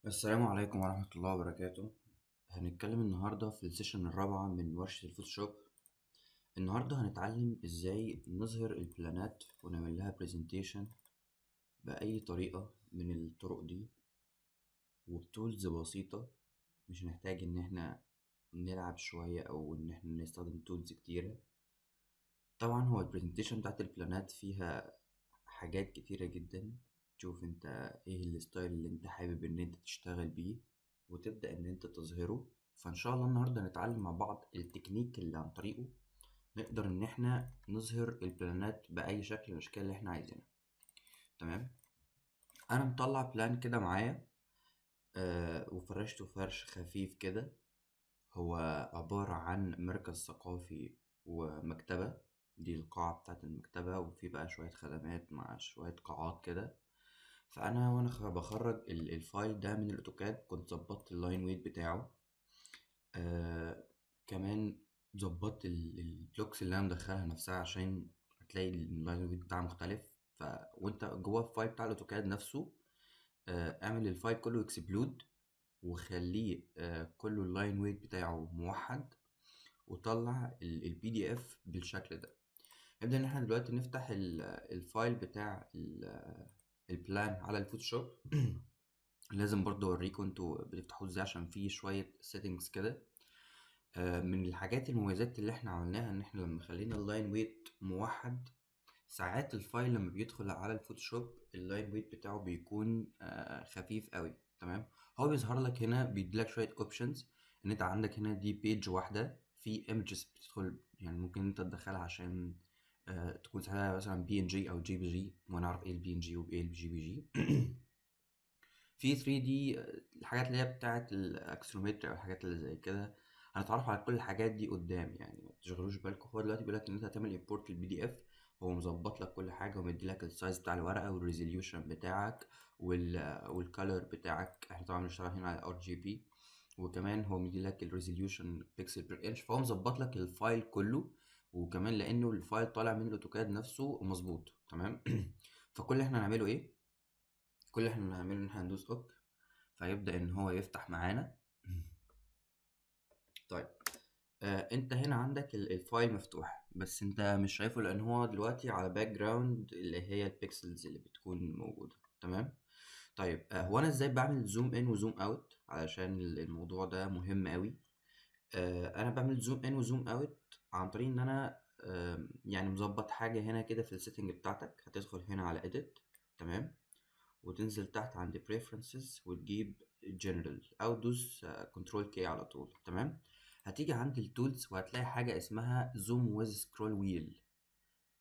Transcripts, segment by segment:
السلام عليكم ورحمة الله وبركاته. هنتكلم النهاردة في السيشن الرابعة من ورشة الفوتوشوب. النهاردة هنتعلم ازاي نظهر البلانات ونعمل لها برزنتيشن بأي طريقة من الطرق دي وبتولز بسيطة. مش هنحتاج ان احنا نلعب شوية او ان احنا نستخدم تولز كتيرة. طبعا هو البرزنتيشن بتاعت البلانات فيها حاجات كتيرة جدا. تشوف انت ايه الستايل اللي انت حابب ان انت تشتغل بيه وتبدأ ان انت تظهره. فان شاء الله النهاردة نتعلم مع بعض التكنيك اللي عن طريقه نقدر ان احنا نظهر البلانات بأي شكل من الاشكال اللي احنا عايزينها. تمام. انا مطلع بلان كده معايا، وفرشته فرش خفيف كده. هو عبارة عن مركز ثقافي ومكتبة. دي القاعة بتاعت المكتبة وفي بقى شوية خدمات مع شوية قاعات كده. فانا وانا بخرج الفايل ده من الاوتوكاد كنت ظبطت اللاين ويت بتاعه. كمان ظبطت البلوكس اللي انا مدخلها نفسها عشان هتلاقي اللاين ويت بتاعها مختلف. وانت جوه الفايل بتاع الاوتوكاد نفسه، اعمل الفايل كله اكسبلود وخليه كله اللاين ويت بتاعه موحد وطلع البي دي اف بالشكل ده. نبدأ ان احنا دلوقتي نفتح الفايل بتاع البلان على الفوتوشوب. لازم برضو اوريكم انتوا بتفتحوه ازاي عشان فيه شوية settings كده. من الحاجات المميزات اللي احنا عملناها ان احنا لما خلينا اللاين ويت موحد، ساعات الفايل لما بيدخل على الفوتوشوب اللاين ويت بتاعه بيكون خفيف قوي. تمام. هو بيظهر لك هنا بيديلك شوية اوبشنز. ان انت عندك هنا دي بيج واحدة في images بتدخل، يعني ممكن انت تدخلها عشان تكون ساعتها مثلا بي ان جي او جي بي جي، ونعرف ايه البي ان جي وايه الجي بي جي. في 3D، الحاجات اللي هي بتاعة الاكسلرومتر او الحاجات اللي زي كده. هنتعرف على كل الحاجات دي قدام، يعني ما تشغلوش بالكم. هو دلوقتي بيقول لك ان انت هتعمل امبورت البي دي اف. هو مظبط لك كل حاجه ومدي لك السايز بتاع الورقه والريزوليوشن بتاعك والكالر بتاعك. احنا طبعا بنشتغل هنا على ار جي بي. وكمان هو مدي لك الريزوليوشن بيكسل بير انش، فهو مظبط لك الفايل كله. وكمان لانه الفايل طالع من الاوتوكاد نفسه مظبوط. تمام. فكل اللي احنا هنعمله ايه؟ كل اللي احنا هنعمله ان احنا هندوس اوك فيبدأ إن هو يفتح معانا. طيب، أنت هنا عندك الفايل مفتوح بس أنت مش شايفه لأن هو دلوقتي على باك جراوند اللي هي البيكسلز اللي بتكون موجودة. تمام. طيب، هو أنا إزاي بعمل زوم إن وزوم أوت علشان الموضوع ده مهم أوي. أنا بعمل زوم إن وزوم أوت عن طريق إن أنا يعني مظبط حاجة هنا كده في السيتنج بتاعتك. هتدخل هنا على edit. تمام. وتنزل تحت عند preferences وتجيب general او دوس كنترول كي على طول. تمام. هتيجي عند التولز وهتلاقي حاجة اسمها zoom with scroll wheel.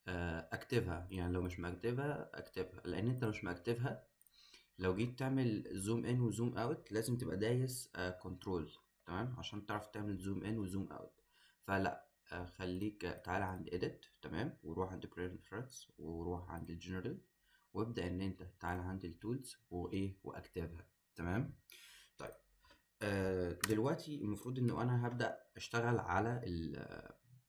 اكتبها، يعني لو مش مكتبها اكتبها لان انت مش مكتبها. لو جيت تعمل زوم ان وزوم اوت لازم تبقى دايس كنترول. تمام، عشان تعرف تعمل زوم ان وزوم اوت. فلا، خليك تعالى عند edit. تمام. وروح عند preference وروح عند الجنرال وابدأ ان انت تعالى عند التولز وايه واكتبها. تمام. طيب، دلوقتي المفروض انه انا هبدأ اشتغل على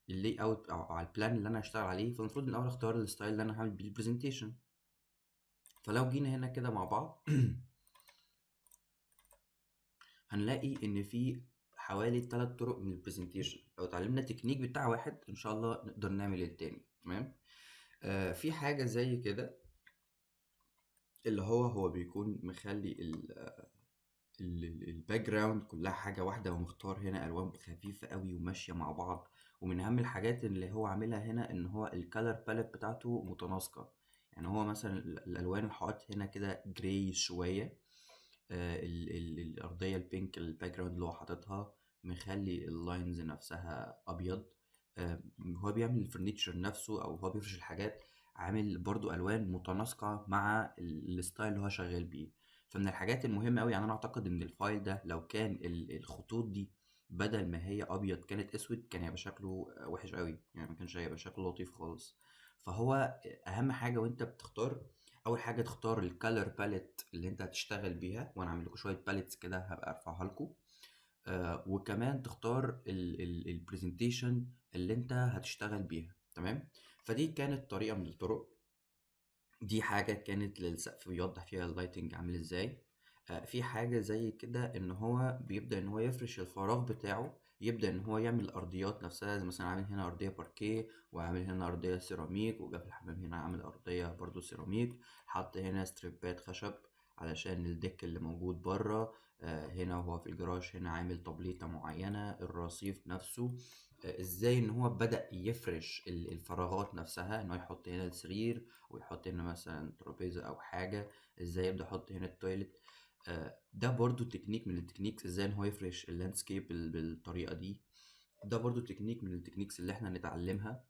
اللي اوت او على البلان اللي انا هشتغل عليه. فالمفروض من الاول اختار الستايل اللي انا هعمل بيه البرزنتيشن. فلو جينا هنا كده مع بعض هنلاقي ان في حوالي 3 طرق من البرزنتيشن. لو اتعلمنا التكنيك بتاع واحد ان شاء الله نقدر نعمل التاني. تمام. في حاجة زي كده اللي هو بيكون مخلي الباك جراوند كلها حاجة واحدة ومختار هنا ألوان خفيفة قوي وماشية مع بعض. ومن أهم الحاجات اللي هو عاملها هنا إن هو الكالر باليت بتاعته متناسقة. يعني هو مثلا الألوان اللي حاطط هنا كده جراي شوية. الأرضية البينك الباك جراوند اللي هو حاططها مخلي اللاينز نفسها أبيض. هو بيعمل الفرنيتشر نفسه أو هو بيفرش الحاجات عامل برضو ألوان متناسقة مع الستايل اللي هو شغال بيه. فمن الحاجات المهمة أوي، يعني أنا أعتقد إن الفايل ده لو كان الخطوط دي بدل ما هي أبيض كانت أسود كان هيبقى شكله وحش أوي، يعني ما كانش هيبقى شكله لطيف خالص. فهو أهم حاجة وأنت بتختار، اول حاجه تختار الكالر باليت اللي انت هتشتغل بيها. وانا عامل لكم شويه باليتس كده هبقى ارفعها لكم. وكمان تختار البرزنتيشن اللي انت هتشتغل بيها. تمام. فدي كانت طريقه من الطرق. دي حاجه كانت للسقف بيوضح فيها اللايتنج عامل ازاي. في حاجة زي كده ان هو بيبدأ ان هو يفرش الفراغ بتاعه، يبدأ ان هو يعمل الارضيات نفسها، زي مثلا عامل هنا ارضية باركيه، وعامل هنا ارضية سيراميك، وجا في الحمام هنا عامل ارضية برضو سيراميك، حط هنا ستريبات خشب علشان الديك اللي موجود بره. هنا وهو في الجراج هنا عامل تبليطة معينة، الرصيف نفسه. ازاي ان هو بدأ يفرش الفراغات نفسها، ان هو يحط هنا السرير ويحط هنا مثلا ترابيزة او حاجة، ازاي يبدأ يحط هنا التويلت. ده برضو تكنيك من التكنيكس، ازاي ان هو يفرش اللاندسكيب بالطريقة دي. ده برضو تكنيك من التكنيكس اللي احنا نتعلمها.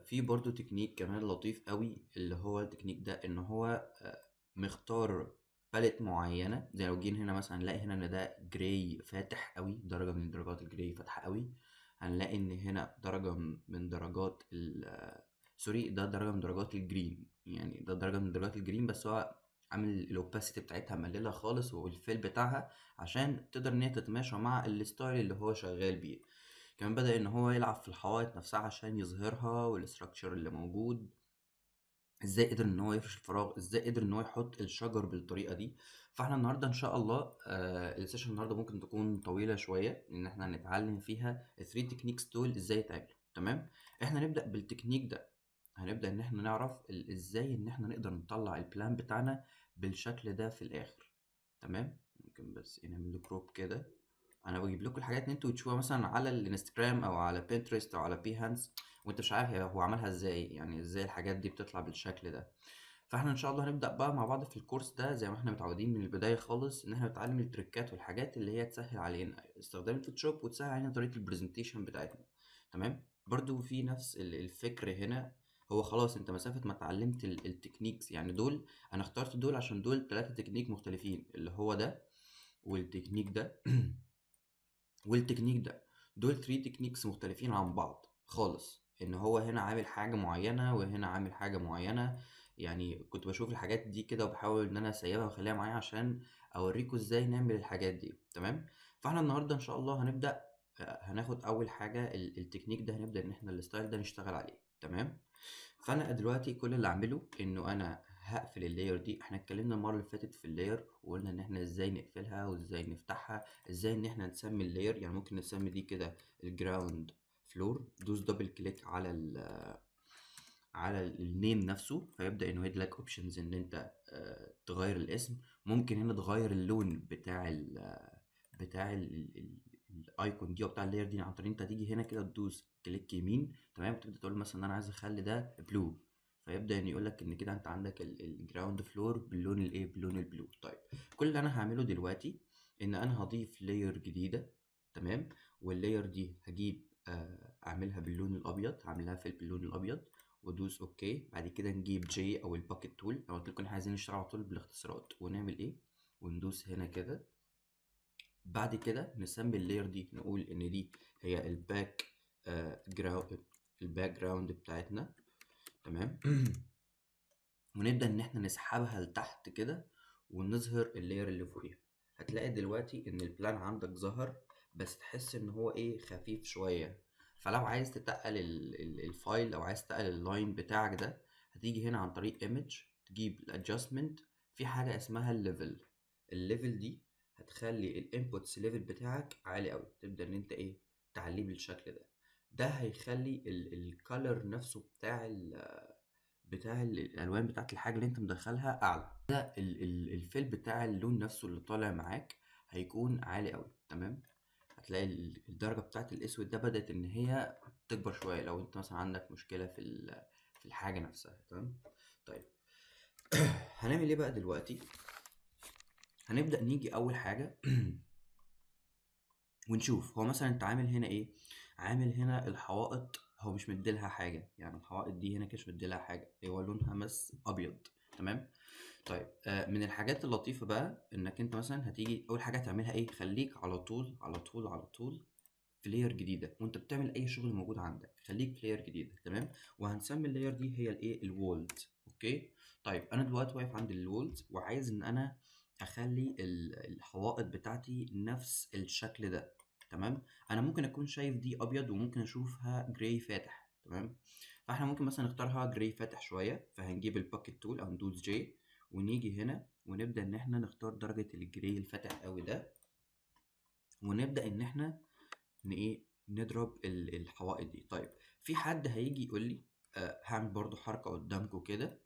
في برضو تكنيك كمان لطيف قوي، اللي هو التكنيك ده ان هو مختار باليت معينة. زي لو جينا هنا مثلا نلاقي هنا ان ده جراي فاتح قوي، درجة من درجات الجراي فاتحة قوي. هنلاقي ان هنا درجة من درجات سوري، ده درجة من درجات الجرين، يعني ده درجة من درجات الجرين، بس هو عامل الاوباسيتي بتاعتها مقللة خالص، والفيل بتاعها عشان تقدر ان هي تتماشى مع الستايل اللي هو شغال بيه. كمان بدأ ان هو يلعب في الحوائط نفسها عشان يظهرها، والاستراكشر اللي موجود. ازاي قدر ان هو يفرش الفراغ، ازاي قدر ان هو يحط الشجر بالطريقه دي. فاحنا النهارده ان شاء الله السيشن النهارده ممكن تكون طويله شويه، ان احنا هنتعلم فيها الثري تكنيكس دول ازاي يتعملوا. تمام. احنا نبدا بالتكنيك ده، هنبدا ان احنا نعرف ازاي ان احنا نقدر نطلع البلان بتاعنا بالشكل ده في الاخر. تمام. ممكن بس نعمل له كروب كده. انا بجيب لكم الحاجات اللي انتوا تشوفوها مثلا على الانستجرام او على بنترست او على بيهانس، وانت مش عارف هو عملها ازاي، يعني ازاي الحاجات دي بتطلع بالشكل ده. فاحنا ان شاء الله هنبدأ بقى مع بعض في الكورس ده زي ما احنا متعودين من البداية خالص، ان احنا نتعلم التريكات والحاجات اللي هي تسهل علينا استخدام الفوتوشوب وتسهل علينا طريقة البرزنتيشن بتاعتنا. تمام. برضو في نفس الفكر هنا. هو خلاص انت مسافة ما اتعلمت التكنيكس، يعني دول انا اخترت دول عشان دول 3 تكنيك مختلفين، اللي هو ده والتكنيك ده والتكنيك ده. دول 3 تكنيكس مختلفين عن بعض خالص، ان هو هنا عامل حاجة معينة وهنا عامل حاجة معينة. يعني كنت بشوف الحاجات دي كده وبحاول ان انا اسيبها واخليها معايا عشان اوريكم ازاي نعمل الحاجات دي. تمام. فاحنا النهاردة ان شاء الله هنبدأ هناخد اول حاجة التكنيك ده، هنبدأ ان احنا الستايل ده نشتغل عليه. تمام. فانا دلوقتي كل اللي اعمله انه انا هقفل اللاير دي. احنا اتكلمنا المره اللي فاتت في اللاير وقلنا ان احنا ازاي نقفلها وازاي نفتحها، ازاي ان احنا نسمي اللاير. يعني ممكن نسمي دي كده الجراوند فلور، دوس دبل كليك على على النيم نفسه، فيبدا انه يديلك اوبشنز ان انت تغير الاسم. ممكن هنا تغير اللون بتاع الايكون دي او بتاع اللاير دي، عن طريق انت تيجي هنا كده تدوس كليك يمين. تمام. وتبدا تقول مثلا انا عايز اخلي ده بلو، فيبدا ان يقول لك ان كده انت عندك الجراوند فلور باللون الايه، باللون البلو. طيب، كل اللي انا هعمله دلوقتي ان انا هضيف لاير جديده. تمام. واللاير دي هجيب اعملها باللون الابيض، هعملها في باللون الابيض وادوس اوكي. بعد كده نجيب جي او الباكيت تول. انا قلت لكم احنا عايزين نشتغل على طول بالاختصارات، ونعمل ايه، وندوس هنا كده. بعد كده نسمي اللاير دي، نقول ان دي هي جراوند، الباك جراوند بتاعتنا. تمام. ونبدأ ان احنا نسحبها لتحت كده ونظهر اللاير اللي فوقيها. هتلاقي دلوقتي ان البلان عندك ظهر، بس تحس ان هو ايه، خفيف شوية. فلو عايز تتقل الفايل او عايز تقل اللاين بتاعك ده، هتيجي هنا عن طريق ايمج، تجيب الادجستمنت، في حاجة اسمها الليفل. الليفل دي هتخلي الانبوتس ليفل بتاعك عالي قوي، تبدأ ان انت ايه، تعليه بالشكل ده. ده هيخلي الكالر نفسه بتاع الالوان بتاعت الحاجه اللي انت مدخلها اعلى. ده الفيل بتاع اللون نفسه اللي طالع معاك هيكون عالي قوي. تمام. هتلاقي الدرجه بتاعت الاسود ده بدات ان هي تكبر شويه، لو انت مثلا عندك مشكله في الحاجه نفسها. تمام. طيب هنعمل ايه بقى دلوقتي؟ هنبدا نيجي اول حاجه ونشوف هو مثلا انت عامل هنا ايه. عامل هنا الحوائط هو مش مديلها حاجه، يعني الحوائط دي هنا كده مش مديلها حاجه، هو لونها بس ابيض. تمام. طيب من الحاجات اللطيفة بقى انك انت مثلا هتيجي اول حاجة تعملها ايه، خليك على طول على طول على طول في لاير جديدة، وانت بتعمل اي شغل موجود عندك خليك في لاير جديدة. تمام. وهنسمي اللاير دي هي الايه، الوولز. اوكي. طيب انا دلوقتي واقف عند الوولز وعايز ان انا اخلي الحوائط بتاعتي نفس الشكل ده. تمام. انا ممكن اكون شايف دي ابيض وممكن اشوفها جراي فاتح. تمام. فاحنا ممكن مثلا نختارها جراي فاتح شوية، فهنجيب الباكيت تول او ندوس جي ونيجي هنا ونبدا ان احنا نختار درجه الجراي الفاتح قوي ده، ونبدا ان احنا نضرب الحوائط دي. طيب في حد هيجي يقول لي هعمل برضو حركه قدامكم كده.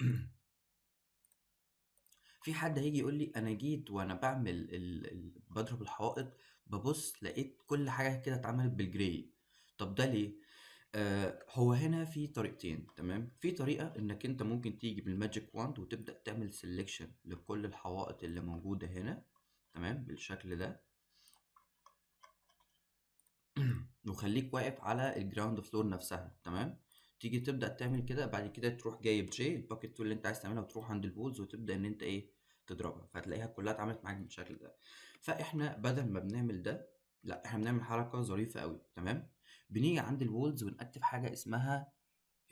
في حد هيجي يقول لي انا جيت وانا بعمل بضرب الحوائط ببص لقيت كل حاجه كده اتعملت بالجراي. طب ده ليه؟ هو هنا في طريقتين، تمام. في طريقه انك انت ممكن تيجي بالماجيك واند وتبدا تعمل سيلكشن لكل الحوائط اللي موجوده هنا، تمام، بالشكل ده. وخليك واقف على الجراوند فلور نفسها، تمام. تيجي تبدا تعمل كده، بعد كده تروح جايب جي الباكيت تول اللي انت عايز تعملها وتروح عند البولز وتبدا ان انت تضربها، فهتلاقيها كلها اتعملت معاك بالشكل ده. فاحنا بدل ما بنعمل ده، لا احنا بنعمل حركه ظريفه قوي، تمام. بنيجي عند الوولز ونأكتف حاجه اسمها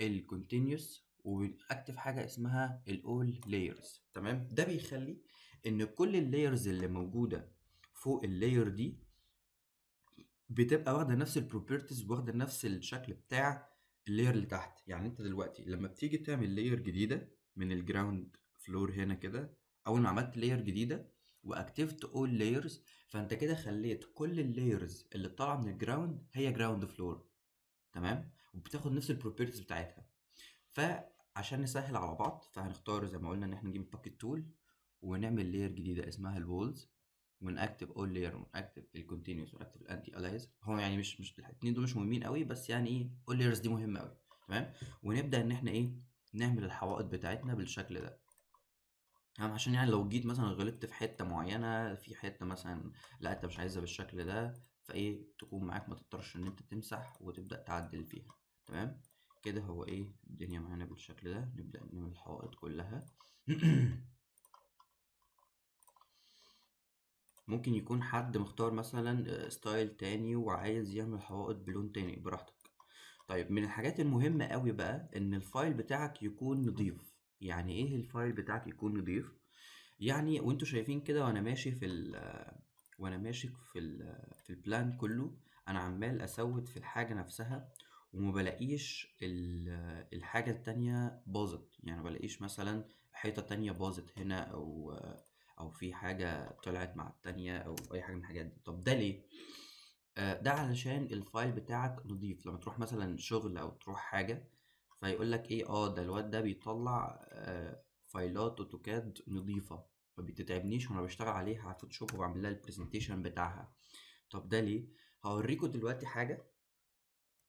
الكونتينيوس، ونأكتف حاجه اسمها الاول لايرز، تمام. ده بيخلي ان كل اللايرز اللي موجوده فوق اللاير دي بتبقى واخده نفس البروبرتيز، واخده نفس الشكل بتاع اللاير اللي تحت. يعني انت دلوقتي لما بتيجي تعمل لاير جديده من الجراوند فلور هنا كده، اول ما عملت لاير جديده واكتفت اول لايرز، فانت كده خليت كل اللايرز اللي طالعه من الجراوند هي جراوند فلور، تمام، وبتاخد نفس البروبرتيز بتاعتها. فعشان نسهل على بعض فهنختار زي ما قلنا ان احنا نجيب الباكيت تول ونعمل لاير جديده اسمها الوولز، ونأكتف اول لاير ونأكتف الكونتينوس ونأكتف الانتي الايز. هو يعني مش الاثنين دول مش مهمين قوي، بس يعني اول لايرز دي مهمه قوي، تمام. ونبدا ان احنا نعمل الحوائط بتاعتنا بالشكل ده، تمام. عشان يعني لو جيت مثلا غلطت في حته معينه، في حته مثلا لا انت مش عايزها بالشكل ده، تكون معاك ما تضطرش ان انت تمسح وتبدا تعدل فيها، تمام. كده هو الدنيا معانا بالشكل ده. نبدا نعمل الحوائط كلها. ممكن يكون حد مختار مثلا ستايل تاني وعايز يعمل حوائط بلون تاني، براحتك. طيب من الحاجات المهمة قوي بقى ان الفايل بتاعك يكون نضيف. يعني ايه الفايل بتاعك يكون نضيف؟ يعني وانتوا شايفين كده وانا ماشي في البلان كله، انا عمال اسود في الحاجة نفسها وما بلاقيش الحاجة التانية باظت. يعني ما بلاقيش مثلا حيطة تانية باظت هنا، او في حاجة طلعت مع التانية او اي حاجة من الحاجات دي. طب ده ليه؟ ده علشان الفايل بتاعك نضيف. لما تروح مثلا شغل او تروح حاجة فيقول لك ده الواد ده بيطلع فايلات اوتوكاد نضيفة، ما بتتعبنيش وانا بشتغل عليها على فوتوشوب وبعمل لها البرزنتيشن بتاعها. طب ده ليه؟ هوريكم دلوقتي حاجة.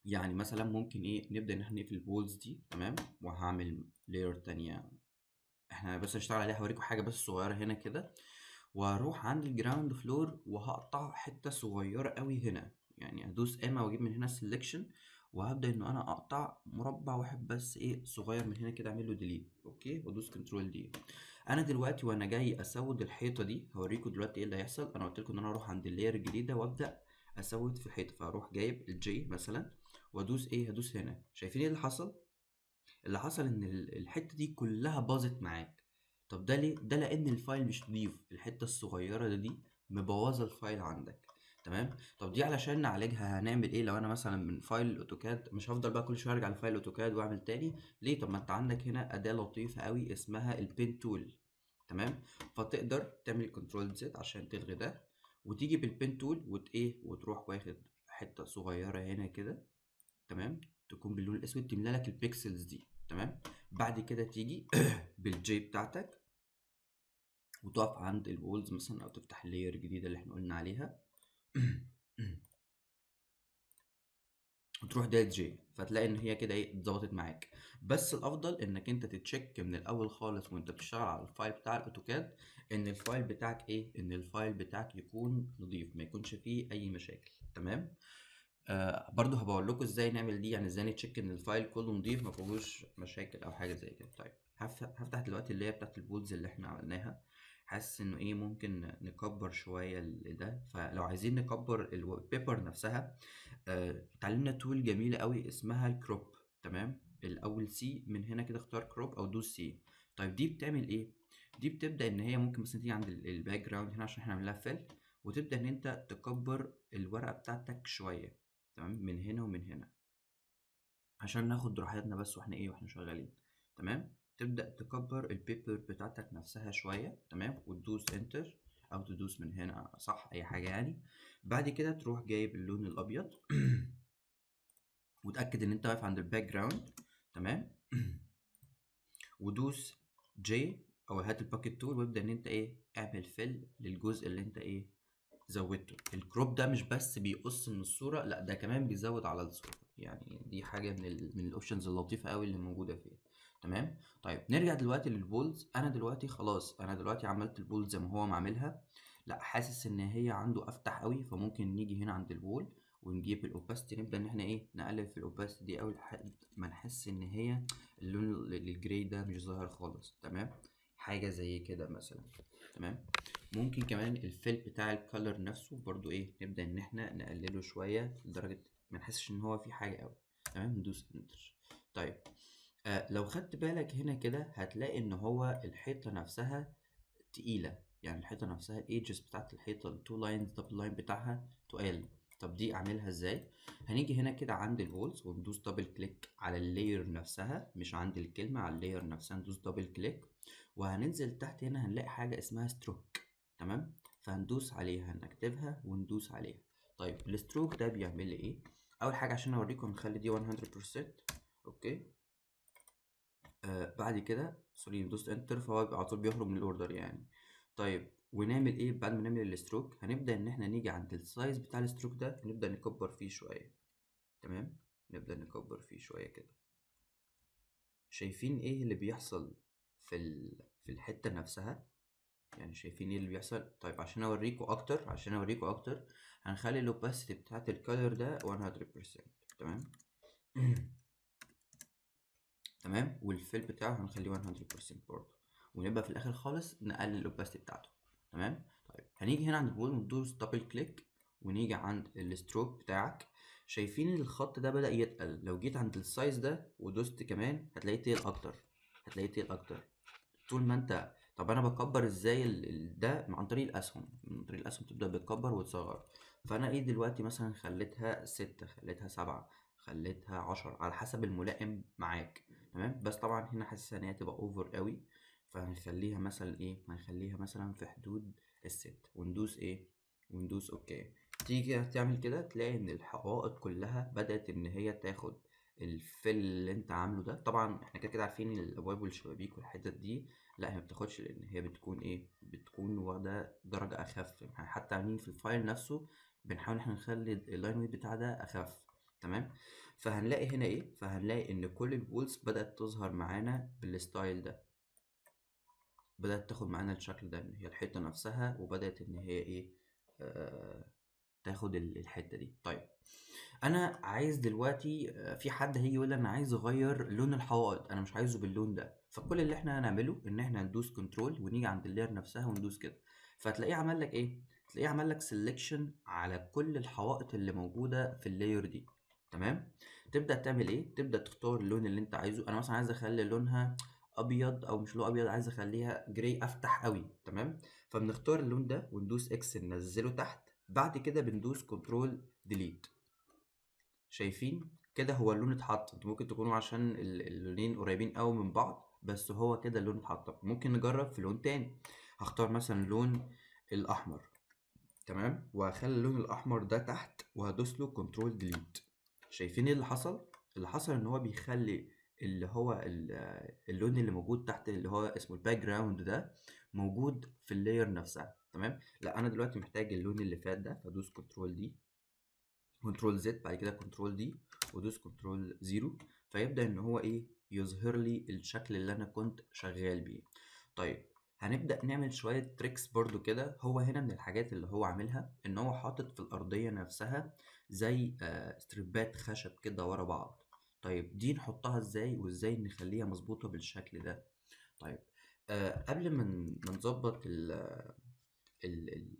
يعني مثلا ممكن نبدأ ان احنا نقفل البولز دي، تمام، وهعمل لاير تانية احنا بس نشتغل عليها. هوريكم حاجة بس صغيرة هنا كده، وهروح عند الجراوند فلور وهقطع حتة صغيرة قوي هنا. يعني هدوس اما واجيب من هنا سelection، وهبدأ انه انا اقطع مربع واحد بس صغير من هنا كده، اعمل له ديليت، اوكي، وادوس كنترول دي. انا دلوقتي وانا جاي اسود الحيطة دي، هوريكم دلوقتي ايه اللي هيحصل. انا قلت لكم ان انا اروح عند اللاير الجديدة وابدأ اسود في الحيطة، فاروح جايب الجي مثلا وادوس هدوس هنا. شايفين ايه اللي حصل؟ اللي حصل ان الحته دي كلها باظت معاك. طب ده ليه؟ ده لان الفايل مش نضيف، الحته الصغيره دي مبوظه الفايل عندك، تمام. طب دي علشان نعالجها هنعمل ايه؟ لو انا مثلا من فايل الاوتوكاد مش هفضل بقى كل شويه ارجع لفايل الاوتوكاد واعمل تاني ليه؟ طب ما انت عندك هنا اداه لطيفه قوي اسمها البين تول، تمام. فتقدر تعمل كنترول زد عشان تلغي ده، وتيجي بالبين تول وتروح واخد حته صغيره هنا كده، تمام، تكون باللون الاسود تملى لك البيكسلز دي، تمام. بعد كده تيجي بالجي بتاعتك وتقف عند الوولز مثلا، او تفتح اللاير الجديده اللي احنا قلنا عليها وتروح دايت جي، فتلاقي ان هي كده اتظبطت معاك. بس الافضل انك انت تتشيك من الاول خالص وانت بتشتغل على الفايل بتاع الاوتوكاد ان الفايل بتاعك ان الفايل بتاعك يكون نظيف، ما يكونش فيه اي مشاكل، تمام. برضو هبقول لكم ازاي نعمل دي، يعني ازاي نتشيك ان الفايل كله نضيف ما فيهوش مشاكل او حاجه زي كده. طيب هفتح دلوقتي اللي هي بتاعت البولز اللي احنا عملناها. حاسس انه ممكن نكبر شويه ده. فلو عايزين نكبر البيبر نفسها، اتعلمنا تول جميله قوي اسمها الكروب، تمام. الاول سي من هنا كده اختار كروب او دوس سي. طيب دي بتعمل ايه؟ دي بتبدا ان هي ممكن مثلا تيجي عند الباك جراوند هنا عشان احنا عاملينها فيل، وتبدا ان انت تكبر الورقه بتاعتك شويه، تمام، من هنا ومن هنا عشان ناخد راحتنا بس واحنا واحنا شغالين، تمام. تبدأ تكبر البيبر بتاعتك نفسها شوية، تمام، وتدوس انتر او تدوس من هنا صح، اي حاجة يعني. بعد كده تروح جايب اللون الابيض وتأكد ان انت واقف عند الباك جراوند، تمام. ودوس جي او هات الباكيت تول وابدأ ان انت ايه اعمل فيل للجزء اللي انت ايه زودته. الكروب ده مش بس بيقص من الصورة، لا ده كمان بيزود على الصورة، يعني دي حاجة من الاوبشنز اللطيفة قوي اللي موجودة فيها، تمام. طيب نرجع دلوقتي للبولز. انا دلوقتي خلاص، انا دلوقتي عملت البولز زي ما هو معملها. لا حاسس ان هي عنده افتح قوي، فممكن نيجي هنا عند البول ونجيب الاوباستي، نبدا ان احنا ايه نقلل في الاوباستي دي اول لحد ما نحس ان هي اللون الجراي ده مش ظاهر خالص، تمام. حاجه زي كده مثلا، تمام. ممكن كمان الفيل بتاع الكالر نفسه برضو ايه نبدا ان احنا نقلله شويه لدرجه ما نحسش ان هو في حاجه قوي، تمام. ندوس انتر. طيب لو خدت بالك هنا كده هتلاقي ان هو الحيطه نفسها تقيله، يعني الحيطه نفسها الايدجز بتاعت الحيطه التو لاينز دبل لاين بتاعها تقال. طب دي اعملها ازاي؟ هنيجي هنا كده عند الوولز وندوس دبل كليك على اللاير نفسها، مش عند الكلمه، على اللاير نفسها ندوس دبل كليك، وهننزل تحت هنا هنلاقي حاجه اسمها ستروك، تمام. فهندوس عليها، هنكتبها وندوس عليها. طيب الستروك ده بيعمل لي ايه؟ اول حاجه عشان اوريكم نخلي دي 100%، اوكي. بعد كده سوري ندوس انتر فهو على طول بيخرج من الاوردر يعني. طيب ونعمل ايه بعد ما نعمل الستروك؟ هنبدا ان احنا نيجي عند السايز بتاع الستروك ده نبدا نكبر فيه شويه، تمام. نبدا نكبر فيه شويه كده. شايفين ايه اللي بيحصل في الحته نفسها؟ يعني شايفين ايه اللي بيحصل؟ طيب عشان اوريكم اكتر، هنخلي الاوباسيتي بتاعت الكالر ده 100%، تمام. تمام. والفيل بتاعه هنخليه 100% برضه، ونبقى في الاخر خالص نقلل الاوباستي بتاعته، تمام. طيب هنيجي هنا عند البول وندوس دبل كليك ونيجي عند الستروك بتاعك. شايفين الخط ده بدأ يتقل؟ لو جيت عند السايز ده ودوست كمان هتلاقيه تقل اكتر، طول ما انت. طب انا بكبر ازاي ده عن طريق الاسهم، تبدأ بتكبر وتصغر. فانا ايه دلوقتي مثلا خليتها 6، خليتها 7، خليتها 10 على حسب الملائم معاك، تمام. بس طبعا هنا حاسس ان هي تبقى اوفر قوي، فهنخليها مثلا ايه، هنخليها مثلا في حدود الست وندوس ايه، وندوس اوكي. تيجي كده تعمل كده تلاقي ان الحوائط كلها بدأت ان هي تاخد الفل اللي انت عامله ده. طبعا احنا كده كده عارفين الابواب والشبابيك والحتت دي لا هي مبتاخدش، لان هي بتكون ايه، بتكون واخده درجه اخف، يعني حتى عاملين في الفايل نفسه بنحاول احنا نخلي اللاين ويت بتاع ده اخف، تمام. فهنلاقي هنا ايه، فهنلاقي ان كل البولز بدات تظهر معانا بالستايل ده، بدات تاخد معانا الشكل ده ان هي الحيطه نفسها، وبدات ان هي ايه تاخد الحته دي. طيب انا عايز دلوقتي في حد هيجي يقول لي انا عايز اغير لون الحوائط، انا مش عايزه باللون ده. فكل اللي احنا هنعمله ان احنا ندوس كنترول ونيجي عند اللاير نفسها وندوس كده، فتلاقيه عمل لك ايه، تلاقيه عمل لك سيلكشن على كل الحوائط اللي موجوده في اللاير دي، تمام. تبدا تعمل ايه، تبدا تختار اللون اللي انت عايزه. انا مثلا عايز اخلي لونها ابيض، او مش لون ابيض، عايز اخليها جراي افتح قوي، تمام. فبنختار اللون ده وندوس اكس ننزله تحت. بعد كده بندوس كنترول ديليت. شايفين كده هو اللون اتحط. انتوا ممكن تكونوا عشان اللونين قريبين قوي من بعض، بس هو كده اللون اتحط. ممكن نجرب في لون تاني. هختار مثلا لون الاحمر، تمام، وهخلي اللون الاحمر ده تحت وهدوس له كنترول ديليت. شايفين ايه اللي حصل؟ اللي حصل ان هو بيخلي اللي هو اللون اللي موجود تحت اللي هو اسمه الباك جراوند ده موجود في اللاير نفسها، تمام. لا انا دلوقتي محتاج اللون اللي فات ده، فادوس كنترول دي، كنترول زد، بعد كده كنترول دي، ودوس كنترول زيرو، فيبدأ ان هو ايه يظهر لي الشكل اللي انا كنت شغال بيه. طيب هنبدأ نعمل شوية تريكس برضو كده. هو هنا من الحاجات اللي هو عاملها ان هو حاطط في الأرضية نفسها زي ستريبات خشب كده ورا بعض. طيب دي نحطها ازاي وازاي نخليها مظبوطة بالشكل ده؟ طيب قبل ما نظبط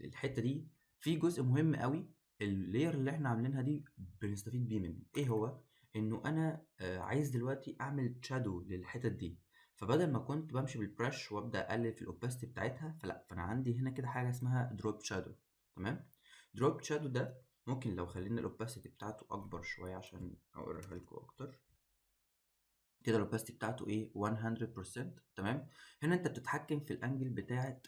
الحتة دي، في جزء مهم قوي اللاير اللي احنا عاملينها دي بنستفيد بيه منه. ايه هو؟ انه انا عايز دلوقتي اعمل شادو للحتت دي. فبدل ما كنت بمشي بالبرش وابدا اقلل في الاوباستي بتاعتها، فانا عندي هنا كده حاجه اسمها دروب شادو، تمام. دروب شادو ده ممكن لو خلينا الاوباستي بتاعته اكبر شويه عشان اوريها لكم اكتر. كده الاوباستي بتاعته ايه 100%. تمام. هنا انت بتتحكم في الانجل بتاعت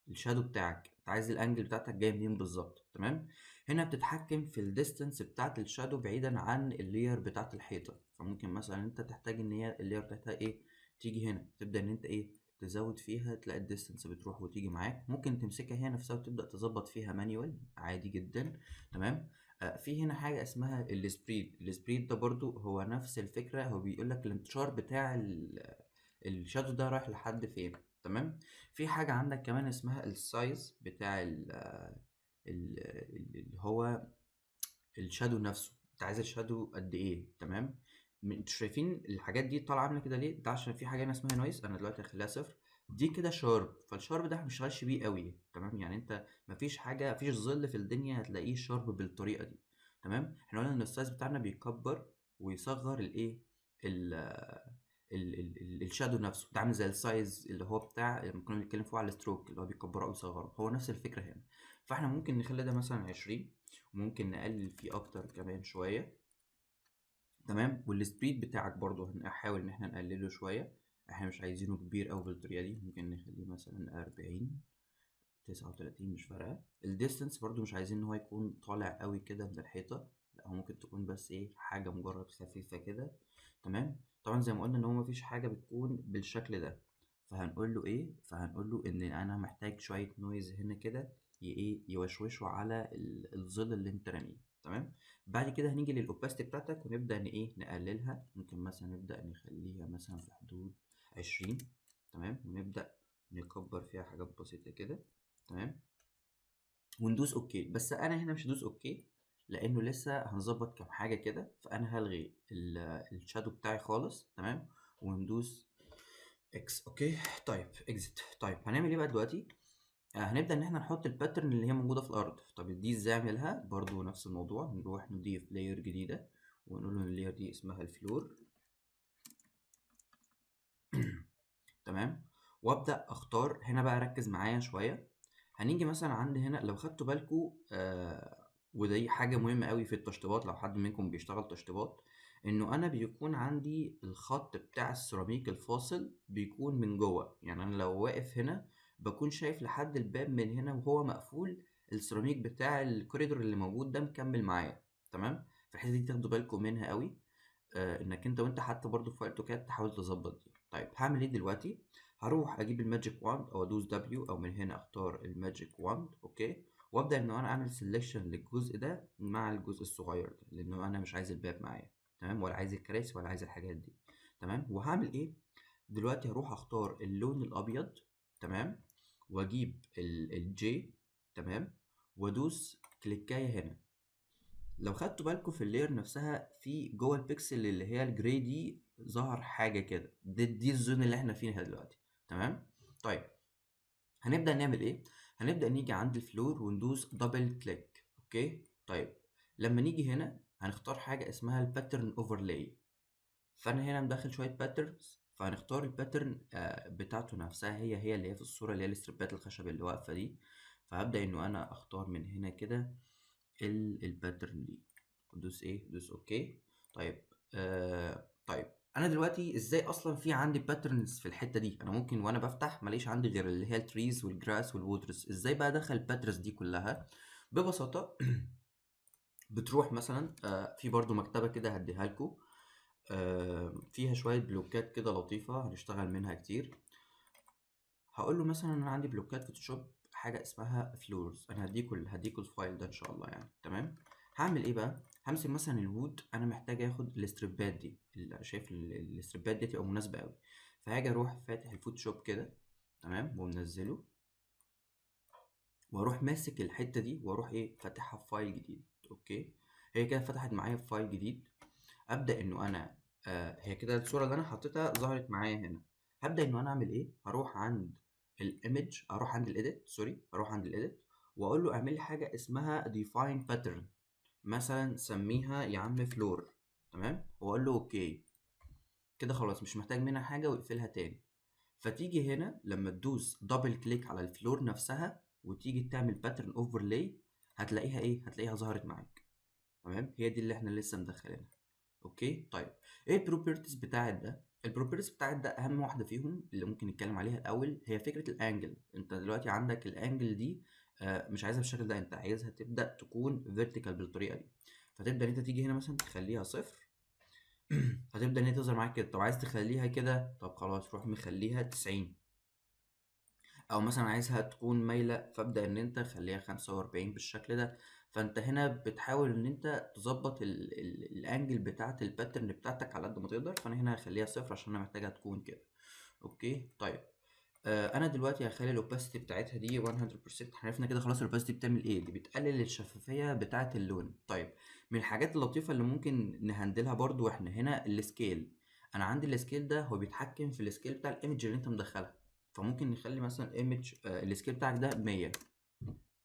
الشادو بتاعك، انت عايز الانجل بتاعتك جايه منين بالظبط. تمام. هنا بتتحكم في الديستنس بتاعت الشادو بعيدا عن اللير بتاعت الحيطه، فممكن مثلا انت تحتاج ان هي اللير بتاعتها ايه تيجي هنا، تبدا ان انت ايه تزود فيها، تلاقي الديستنس بتروح وتيجي معاك. ممكن تمسكها هي نفسها وتبدا تظبط فيها مانيوال عادي جدا. تمام. في هنا حاجه اسمها السبريد. السبريد ده برضو هو نفس الفكره، هو بيقول لك الانتشار بتاع الشادو ده رايح لحد فين. تمام. في حاجة عندك كمان اسمها السايز بتاع اللي هو الشادو نفسه، انت عايز الشادو قد ايه. تمام. انتوا شايفين الحاجات دي طالعه عامله كده ليه؟ ده عشان في حاجه هنا اسمها نويز، انا دلوقتي هخليها صفر. دي كده شارب، فالشارب ده احنا مبنشتغلش بيه قوي. تمام. يعني انت مفيش حاجه، مفيش ظل في الدنيا هتلاقيه شارب بالطريقه دي. تمام. احنا قلنا ان السايز بتاعنا بيكبر ويصغر الايه الشادو نفسه، ده عامل زي السايز اللي هو بتاع لما كنا بنتكلم فوق على الستروك اللي هو بيكبره او يصغره، هو نفس الفكره هنا. فاحنا ممكن نخلي ده مثلا 20، وممكن نقلل فيه اكتر كمان شويه. تمام. والسبيد بتاعك برضو هنحاول ان احنا نقلله شويه، احنا مش عايزينه كبير قوي بالطريقه دي، ممكن نخليه مثلا 40 39 مش فارقه. الديستنس برضو مش عايزين ان هو يكون طالع قوي كده من الحيطه، لا هو ممكن تكون بس ايه حاجه مجرد خفيفه كده. تمام. طبعا زي ما قلنا ان هو مفيش حاجه بتكون بالشكل ده، فهنقول له ايه، فهنقول له ان انا محتاج شويه نويز هنا كده ايه يوشوشوا على الظل اللي انت راميه. تمام. بعد كده هنيجي للاوباستي بتاعتك ونبدا نقللها، ممكن مثلا نبدا نخليها مثلا في حدود 20. تمام. ونبدا نكبر فيها حاجات بسيطه كده. تمام. وندوس اوكي. بس انا هنا مش هدوس اوكي لانه لسه هنظبط كام حاجه كده، فانا هلغي الشادو بتاعي خالص. تمام. وندوس اكس. اوكي. طيب اكزit. طيب هنعمل ايه بقى دلوقتي؟ هنبدا ان احنا نحط الباترن اللي هي موجوده في الارض. طب دي ازاي اعملها؟ برضو نفس الموضوع، نروح نضيف لاير جديده ونقول له ان اللاير دي اسمها الفلور. تمام. وابدا اختار هنا بقى، ركز معايا شويه. هنيجي مثلا عند هنا لو خدتوا بالكم ودي حاجه مهمه قوي في التشطيبات لو حد منكم بيشتغل تشطيبات، انه انا بيكون عندي الخط بتاع السيراميك الفاصل بيكون من جوه. يعني انا لو واقف هنا بكون شايف لحد الباب من هنا وهو مقفول، السيراميك بتاع الكوريدور اللي موجود ده مكمل معايا. تمام. فالحته دي تاخدوا بالكم منها قوي، انك انت وانت حتى برضو في اوتوكاد تحاول تظبط دي. طيب هعمل ايه دلوقتي؟ هروح اجيب الماجيك واند او ادوس دبليو او من هنا اختار الماجيك واند. اوكي. وابدا ان انا اعمل سيلكشن للجزء ده مع الجزء الصغير ده، لانه انا مش عايز الباب معايا. تمام. ولا عايز الكراسي ولا عايز الحاجات دي. تمام. وهعمل ايه دلوقتي؟ هروح اختار اللون الابيض. تمام. واجيب الجي. تمام. وادوس كليكايه هنا. لو خدتوا بالكم في اللاير نفسها في جوه البيكسل اللي هي الجراي دي ظهر حاجه كده، دي الزون اللي احنا فيها دلوقتي. تمام. طيب هنبدا نعمل ايه؟ هنبدا نيجي عند الفلور وندوس دبل كليك. اوكي. طيب لما نيجي هنا هنختار حاجه اسمها الباترن اوفرلاي. فانا هنا مدخل شويه باترنز، فهنختار الباترن بتاعته نفسها هي اللي هي في الصوره اللي هي الاستربات الخشب اللي واقفه دي. فهبدا انه انا اختار من هنا كده الباترن دي، دوس ايه دوس اوكي. طيب طيب انا دلوقتي ازاي اصلا في عندي باترنز في الحته دي؟ انا ممكن وانا بفتح ماليش عندي غير اللي هي التريز والجراس والووترز، ازاي بقى ادخل الباترنز دي كلها؟ ببساطه بتروح مثلا في برضو مكتبه كده هديها لكم، فيها شويه بلوكات كده لطيفه هنشتغل منها كتير. هقول له مثلا انا عندي بلوكات فوتوشوب حاجه اسمها فلورز، انا هديكوا الفايل ده ان شاء الله يعني. تمام. هعمل ايه بقى؟ همسك مثلا الوود، انا محتاج اخد الاستربات دي، شايف الاستربات دي تبقى مناسبه قوي. فهاجي اروح فاتح الفوتوشوب كده. تمام. ومنزله، واروح ماسك الحته دي واروح ايه فاتحها في فايل جديد. اوكي. هي كده فتحت معايا في فايل جديد. ابدا انه انا هي كده الصوره اللي انا حطيتها ظهرت معايا هنا. هبدا انه انا اعمل ايه؟ هروح عند الايمج، اروح عند الايديت، سوري اروح عند الايديت واقول له اعمل لي حاجه اسمها define pattern، مثلا سميها يا عم فلور. تمام. واقول له اوكي. كده خلاص مش محتاج منها حاجه واقفلها تاني. فتيجي هنا لما تدوس دبل كليك على الفلور نفسها وتيجي تعمل باترن اوفرلاي، هتلاقيها ايه؟ هتلاقيها ظهرت معاك. تمام. هي دي اللي احنا لسه مدخلينها. اوكي طيب، ايه البروبرتيز بتاعت ده؟ البروبرتيز بتاعت ده اهم واحده فيهم اللي ممكن نتكلم عليها الاول هي فكره الانجل. انت دلوقتي عندك الانجل دي مش عايزها بالشكل ده، انت عايزها تبدا تكون فيرتيكال بالطريقه دي. فتبدا ان انت تيجي هنا مثلا تخليها صفر هتبدا ان هي تظهر معاك كده. طب عايز تخليها كده، طب خلاص روح مخليها 90. او مثلا عايزها تكون مايله، فابدا ان انت خليها 45 بالشكل ده. فانت هنا بتحاول ان انت تظبط الانجل بتاعت الباترن بتاعتك على قد ما تقدر. فانا هنا هخليها صفر عشان انا محتاجها تكون كده. اوكي طيب، انا دلوقتي هخلي الاوباسيتي بتاعتها دي 100%. احنا عرفنا كده خلاص الاوباسيتي بتعمل ايه، دي بتقلل الشفافيه بتاعت اللون. طيب، من الحاجات اللطيفه اللي ممكن نهندلها برضو واحنا هنا السكيل. انا عندي السكيل ده هو بيتحكم في السكيل بتاع الايمج اللي انت مدخلها. فممكن نخلي مثلا ايمج السكيل بتاعك ده 100.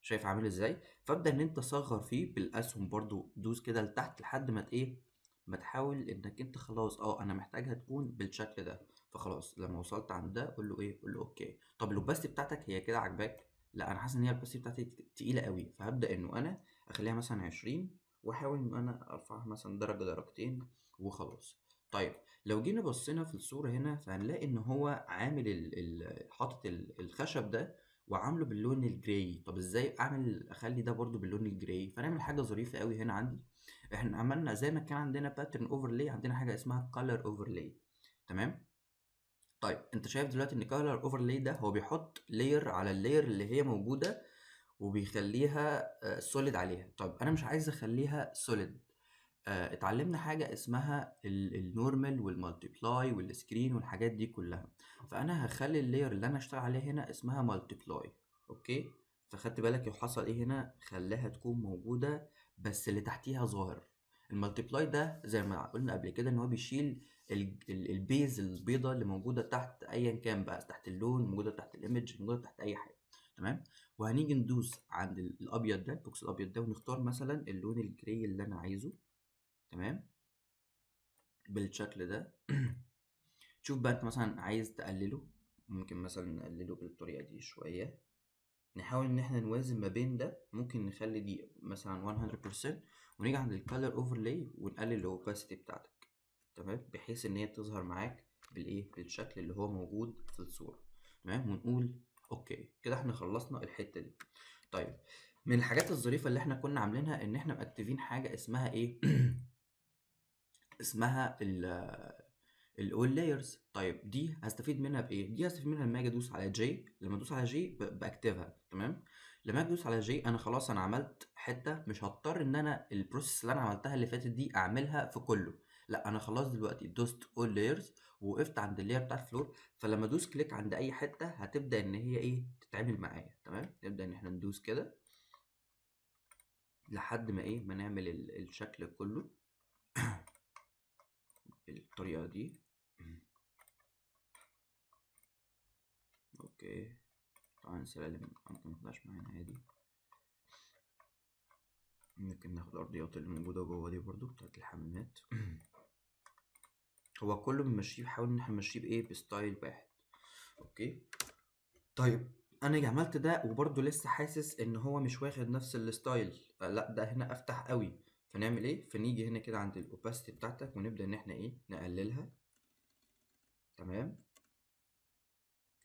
شايف عامل ازاي؟ فابدا ان انت تصغر فيه بالاسهم برضو، دوس كده لتحت لحد ما ايه، ما تحاول انك انت خلاص انا محتاجها تكون بالشكل ده. فخلاص لما وصلت عند ده قول له ايه، قول له اوكي. طب الاوباستي بتاعتك هي كده عاجباك؟ لا انا حاسس ان هي الاوباستي بتاعتي تقيله قوي، فهبدا انه انا اخليها مثلا 20، واحاول ان انا ارفعها مثلا درجه درجتين وخلاص. طيب، لو جينا بصينا في الصوره هنا فهنلاقي ان هو عامل حاطط الخشب ده وعامله باللون الجراي. طب ازاي اخلي ده برضو باللون الجراي؟ فنعمل حاجه ظريفه قوي هنا عندي. احنا عملنا زي ما كان عندنا باترن اوفرلاي، عندنا حاجه اسمها كولر اوفرلاي. تمام. طيب انت شايف دلوقتي ان كولر اوفرلاي ده هو بيحط لاير على اللاير اللي هي موجوده وبيخليها سوليد عليها. طب انا مش عايز اخليها سوليد. اتعلمنا حاجة اسمها النورمال والمالتيبلاي والسكرين والحاجات دي كلها. فانا هخلي اللاير اللي انا اشتغل عليها هنا اسمها مالتيبلاي. اوكي. فخدت بالك حصل ايه هنا؟ خلاها تكون موجودة بس اللي تحتيها ظاهر. المالتيبلاي ده زي ما قلنا قبل كده ان هو بيشيل البيز البيضة اللي موجودة تحت ايا كان بقى، تحت اللون، موجودة تحت الايمج، موجودة تحت اي حاجة. تمام. وهنيجي ندوس عند الابيض ده، البوكس الابيض ده، ونختار مثلا اللون الجراي اللي انا عايزه. تمام. بالشكل ده. شوف بقى انت مثلا عايز تقلله، ممكن مثلا نقلله بالطريقة دي شوية. نحاول ان احنا نوازن ما بين ده، ممكن نخلي دي مثلا 100%، ونيجي عند الكالر اوفرلاي ونقلل الاوباسيتي بتاعتك. تمام، بحيث ان هي تظهر معاك بالايه، بالشكل اللي هو موجود في الصورة. تمام، ونقول اوكي كده احنا خلصنا الحتة دي. طيب، من الحاجات الظريفة اللي احنا كنا عاملينها ان احنا مأكتفين حاجة اسمها ايه اسمها الاول لايرز. طيب دي هستفيد منها بايه؟ دي هستفيد منها لما اجي ادوس على جي. لما ادوس على جي باكتفها. تمام. لما اجي ادوس على جي انا خلاص انا عملت حته، مش هضطر ان انا البروسيس اللي انا عملتها اللي فاتت دي اعملها في كله. لا انا خلاص دلوقتي دوست اول لايرز ووقفت عند اللاير بتاع الفلور. فلما ادوس كليك عند اي حته هتبدا ان هي ايه، تتعمل معايا. تمام. نبدا ان احنا ندوس كده لحد ما ايه، ما نعمل الشكل كله بالطريقه دي. اوكي. طبعا السلالم ممكن متبقاش معانا عادي. ممكن ناخد الأرضيات اللي موجودة جوه دي برضو بتاعت الحمامات. هو كله بنمشيه، بحاول إن احنا نمشيه بإيه، بستايل واحد. أوكي. طيب أنا عملت ده وبرضو لسه حاسس إن هو مش واخد نفس الستايل. لأ ده هنا أفتح قوي. فنعمل إيه؟ فنيجي هنا كده عند الأوباسيتي بتاعتك ونبدأ إن احنا إيه، نقللها. تمام.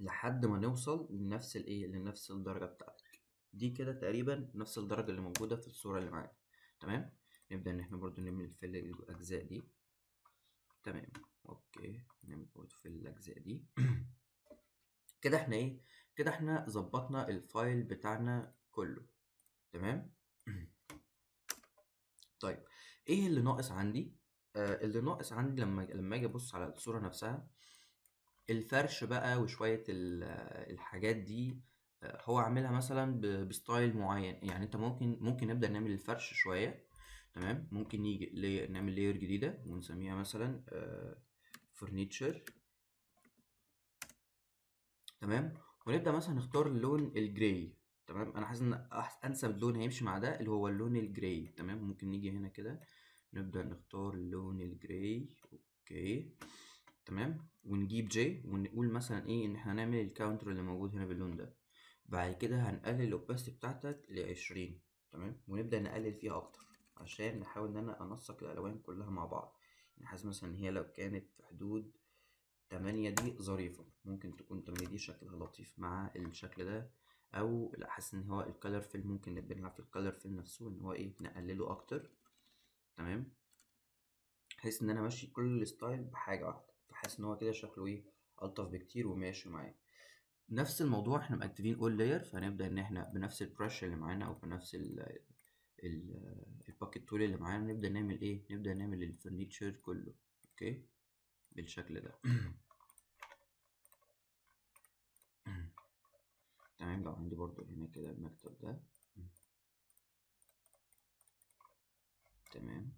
لحد ما نوصل لنفس الإيه، لنفس الدرجة بتاعتك. دي كده تقريبا نفس الدرجة اللي موجودة في الصورة اللي معانا. تمام. نبدأ إن احنا برضو نعمل في الأجزاء دي. تمام. اوكي، نعمل برضو في الأجزاء دي. كده احنا ايه، كده احنا ظبطنا الفايل بتاعنا كله. تمام. طيب، ايه اللي ناقص عندي؟ اللي ناقص عندي لما اجي ابص على الصورة نفسها، الفرش بقى وشوية الحاجات دي. هو عاملها مثلا بستايل معين. يعني انت ممكن نبدأ نعمل الفرش شوية. تمام. ممكن نيجي نعمل لاير جديدة ونسميها مثلا فرنيتشر. تمام. ونبدأ مثلا نختار اللون الجراي. تمام. انا حاسس ان انسب لون هيمشي مع ده اللي هو اللون الجراي. تمام. ممكن نيجي هنا كده نبدأ نختار اللون الجراي. اوكي. تمام. ونجيب جي ونقول مثلا ايه، ان احنا هنعمل الكاونتر اللي موجود هنا باللون ده. بعد كده هنقلل الاوباسيتي بتاعتك ل20. تمام. ونبدأ نقلل فيها اكتر عشان نحاول ان انا انسق الالوان كلها مع بعض. يعني حاسس مثلا ان هي لو كانت في حدود 8 دي ظريفة، ممكن تكون 8 دي شكلها لطيف مع الشكل ده. او لا، حاسس ان هو الكالر فيل ممكن نبقى نلعب في الكالر فيل نفسه ان هو ايه نقلله اكتر. تمام، بحيث ان انا ماشي كل ستايل بحاجة واحدة، فحاسس ان هو كده شكله ايه الطف بكتير وماشي معايا. نفس الموضوع احنا مأكتفين اول لاير، فهنبدأ ان احنا بنفس البرش اللي معانا او بنفس الباكت تول اللي معانا نبدأ نعمل ايه، نبدأ نعمل الفرنيتشر كله. اوكي بالشكل ده. تمام، لو عندي برضو هنا كده المكتب ده. تمام،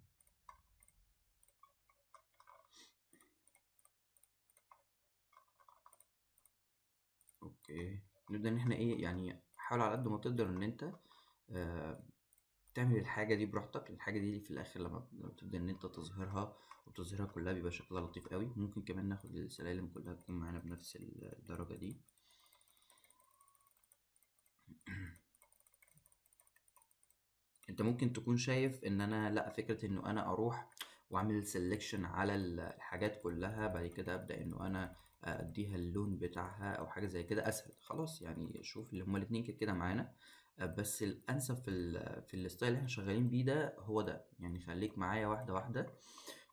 اوكي. نبدأ ان احنا ايه يعني حاول على قد ما تقدر ان انت آه تعمل الحاجة دي براحتك. الحاجة دي في الآخر لما بتبدأ إن أنت تظهرها وتظهرها كلها بيبقى شكلها لطيف قوي. ممكن كمان ناخد السلالم كلها تكون معانا بنفس الدرجة دي. أنت ممكن تكون شايف إن أنا لأ، فكرة إنه أنا أروح وأعمل سيلكشن على الحاجات كلها بعد كده أبدأ إنه أنا أديها اللون بتاعها أو حاجة زي كده أسهل. خلاص يعني شوف اللي هما الاتنين كده كده معانا. بس الأنسب في الستايل اللي احنا شغالين بيه ده هو ده. يعني خليك معايا واحدة واحدة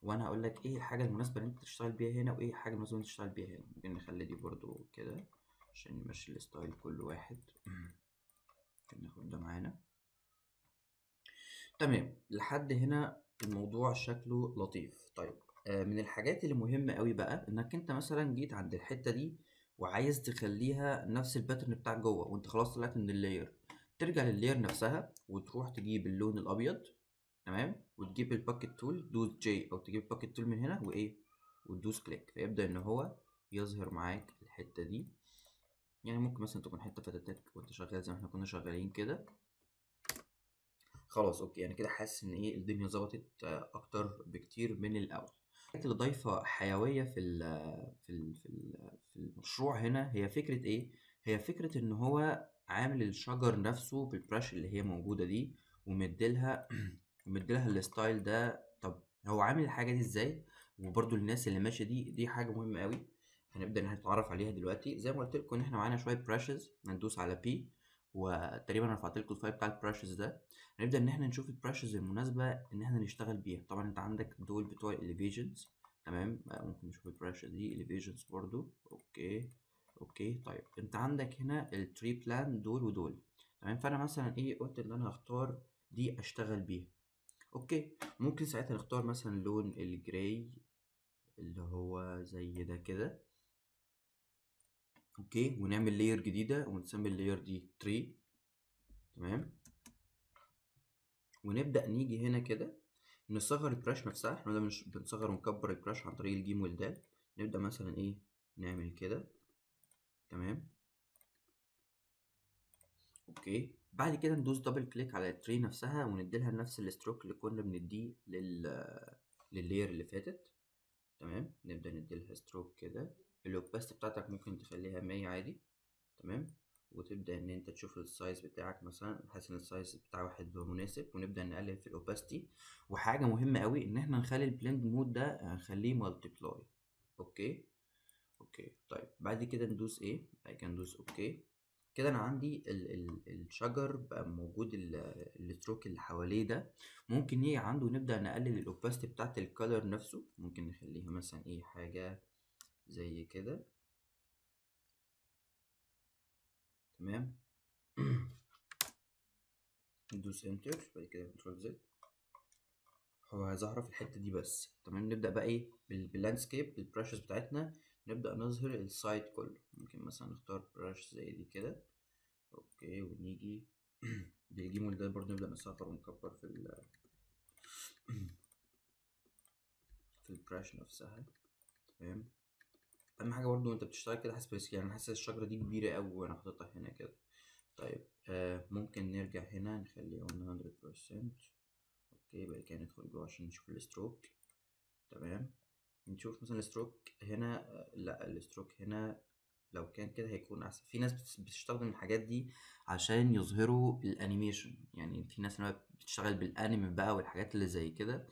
وانا هقول لك ايه الحاجه المناسبه اللي انت تشتغل بيها هنا وايه الحاجه المناسبه اللي انت تشتغل بيها هنا. ممكن نخلي دي برضو كده عشان نمشي الستايل كل واحد. ممكن ناخد ده معانا. تمام، لحد هنا الموضوع شكله لطيف. طيب من الحاجات اللي مهمه قوي بقى انك انت مثلا جيت عند الحته دي وعايز تخليها نفس الباترن بتاعك جوه وانت خلاص طلعت من اللاير، ترجع لللاير نفسها وتروح تجيب اللون الابيض. تمام، وتجيب الباكت تول دوس جي او تجيب الباكت تول من هنا وايه وتدوس كليك فيبدأ ان هو يظهر معاك الحتة دي. يعني ممكن مثلا تكون حتة فاتتك وانت شغال زي ما احنا كنا شغالين كده. خلاص اوكي، يعني كده حاسس ان ايه الدنيا ظبطت اكتر بكتير من الاول. الحاجات اللي ضايفة حيوية في المشروع هنا هي فكرة ايه؟ هي فكرة ان هو عامل الشجر نفسه بالبرش اللي هي موجودة دي ومديلها ومديلها الستايل ده. طب هو عامل الحاجة دي ازاي؟ وبرضو الناس اللي ماشية دي حاجة مهمة قوي. هنبدأ نتعرف عليها دلوقتي. زي ما قلت لكم ان احنا معانا شوية براشز، هندوس على بي وتقريبا رفعت لكم الفايل بتاع البراشز ده. هنبدأ ان احنا نشوف البراشز المناسبة ان احنا نشتغل بيها. طبعا انت عندك دول بتوع الاليفيشنز. تمام، ممكن نشوف البراشز دي اليفيشنز برضو. اوكي اوكي. طيب انت عندك هنا التري بلان دول ودول. تمام، فانا مثلا ايه قلت ان انا هختار دي اشتغل بيها. اوكي، ممكن ساعتها نختار مثلا لون الجراي اللي هو زي ده كده. اوكي، ونعمل لاير جديدة ونسمي اللاير دي تري. تمام، ونبدأ نيجي هنا كده نصغر البراش نفسها. احنا مش بنصغر ونكبر البراش عن طريق الجيم والدال. نبدأ مثلا ايه نعمل كده. تمام، اوكي. بعد كده ندوس دبل كليك على التري نفسها ونديلها نفس الستروك اللي كنا بنديه لللاير اللي فاتت. تمام، نبدأ نديلها ستروك كده. الاوباست بتاعتك ممكن تخليها 100 عادي. تمام، وتبدأ ان انت تشوف السايز بتاعك مثلا حاسس ان السايز بتاع واحد هو مناسب ونبدأ نقلل في الاوباستي. وحاجة مهمة قوي ان احنا نخلي البلند مود ده هنخليه مالتيبلاي. اوكي اوكي. طيب بعد كده ندوس ايه، بعد كده ندوس اوكي. كده انا عندي ال الشجر بقى موجود الستروك اللي حواليه ده. ممكن نيجي عنده ونبدأ نقلل الاوباستي بتاعت الكالر نفسه. ممكن نخليها مثلا ايه حاجة زي كده. تمام. ندوس انتر بعد كده كنترول زد. هو ظاهرة في الحتة دي بس. تمام، نبدأ بقى ايه باللاندسكيب بالبراشز بتاعتنا. نبدأ نظهر السايت كله. ممكن مثلا نختار براش زي دي كده. اوكي، ونيجي بالجيمول ده برضه نبدأ نصغر ونكبر في البراش نفسها. تمام، اهم حاجة برضه وانت بتشتغل كده حاسس يعني حاسس الشجرة دي كبيرة اوي وانا حاططها هنا كده. طيب ممكن نرجع هنا نخليه 100%. اوكي، بقى كده ندخل جوه عشان نشوف الستروك. تمام، نشوف مثلا الستروك هنا. لا، الستروك هنا لو كان كده هيكون احسن. في ناس بتستخدم الحاجات دي عشان يظهروا الانيميشن. يعني في ناس لما بتشتغل بالانمي بقى والحاجات اللي زي كده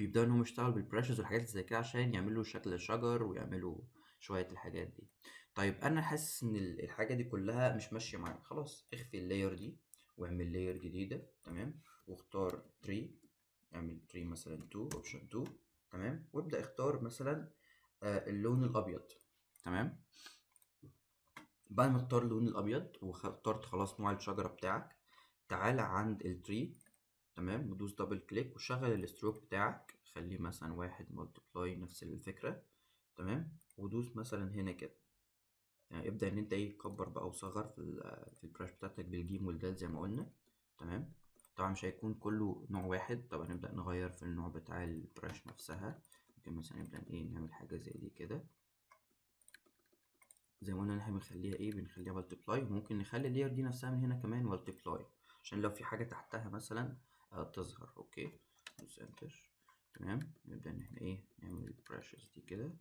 بيبداوا ان هم يشتغلوا بالبراشز والحاجات اللي زي كده عشان يعملوا شكل الشجر ويعملوا شويه الحاجات دي. طيب انا حاسس ان الحاجه دي كلها مش ماشيه معايا، خلاص اخفي اللاير دي واعمل لاير جديده، تمام، واختار تري، اعمل تري مثلا 2 اوبشن 2، تمام، وابدا اختار مثلا اللون الابيض، تمام. بعد ما تختار اللون الابيض واخترت خلاص نوع الشجره بتاعك، تعالى عند التري، تمام، ودوس دبل كليك وشغل الستروك بتاعك، خليه مثلا 1 ملتبلاي نفس الفكره، تمام، ودوس مثلا هنا كده. يعني ابدا ان انت ايه تكبر بقى وصغر في البراش بتاعتك بالجيم والدال زي ما قلنا، تمام. طبعا مش هيكون كله نوع واحد، طبعا نبدا نغير في النوع بتاع البراش نفسها. ممكن مثلا نبدا ايه نعمل حاجه زي دي كده، زي ما قلنا ان احنا بنخليها ايه بنخليها ملتبلاي، وممكن نخلي اللير دي نفسها من هنا كمان ملتبلاي عشان لو في حاجه تحتها مثلا تظهر. اوكي، دوس انتر، تمام. نبدا ان احنا ايه نعمل البراشز دي كده،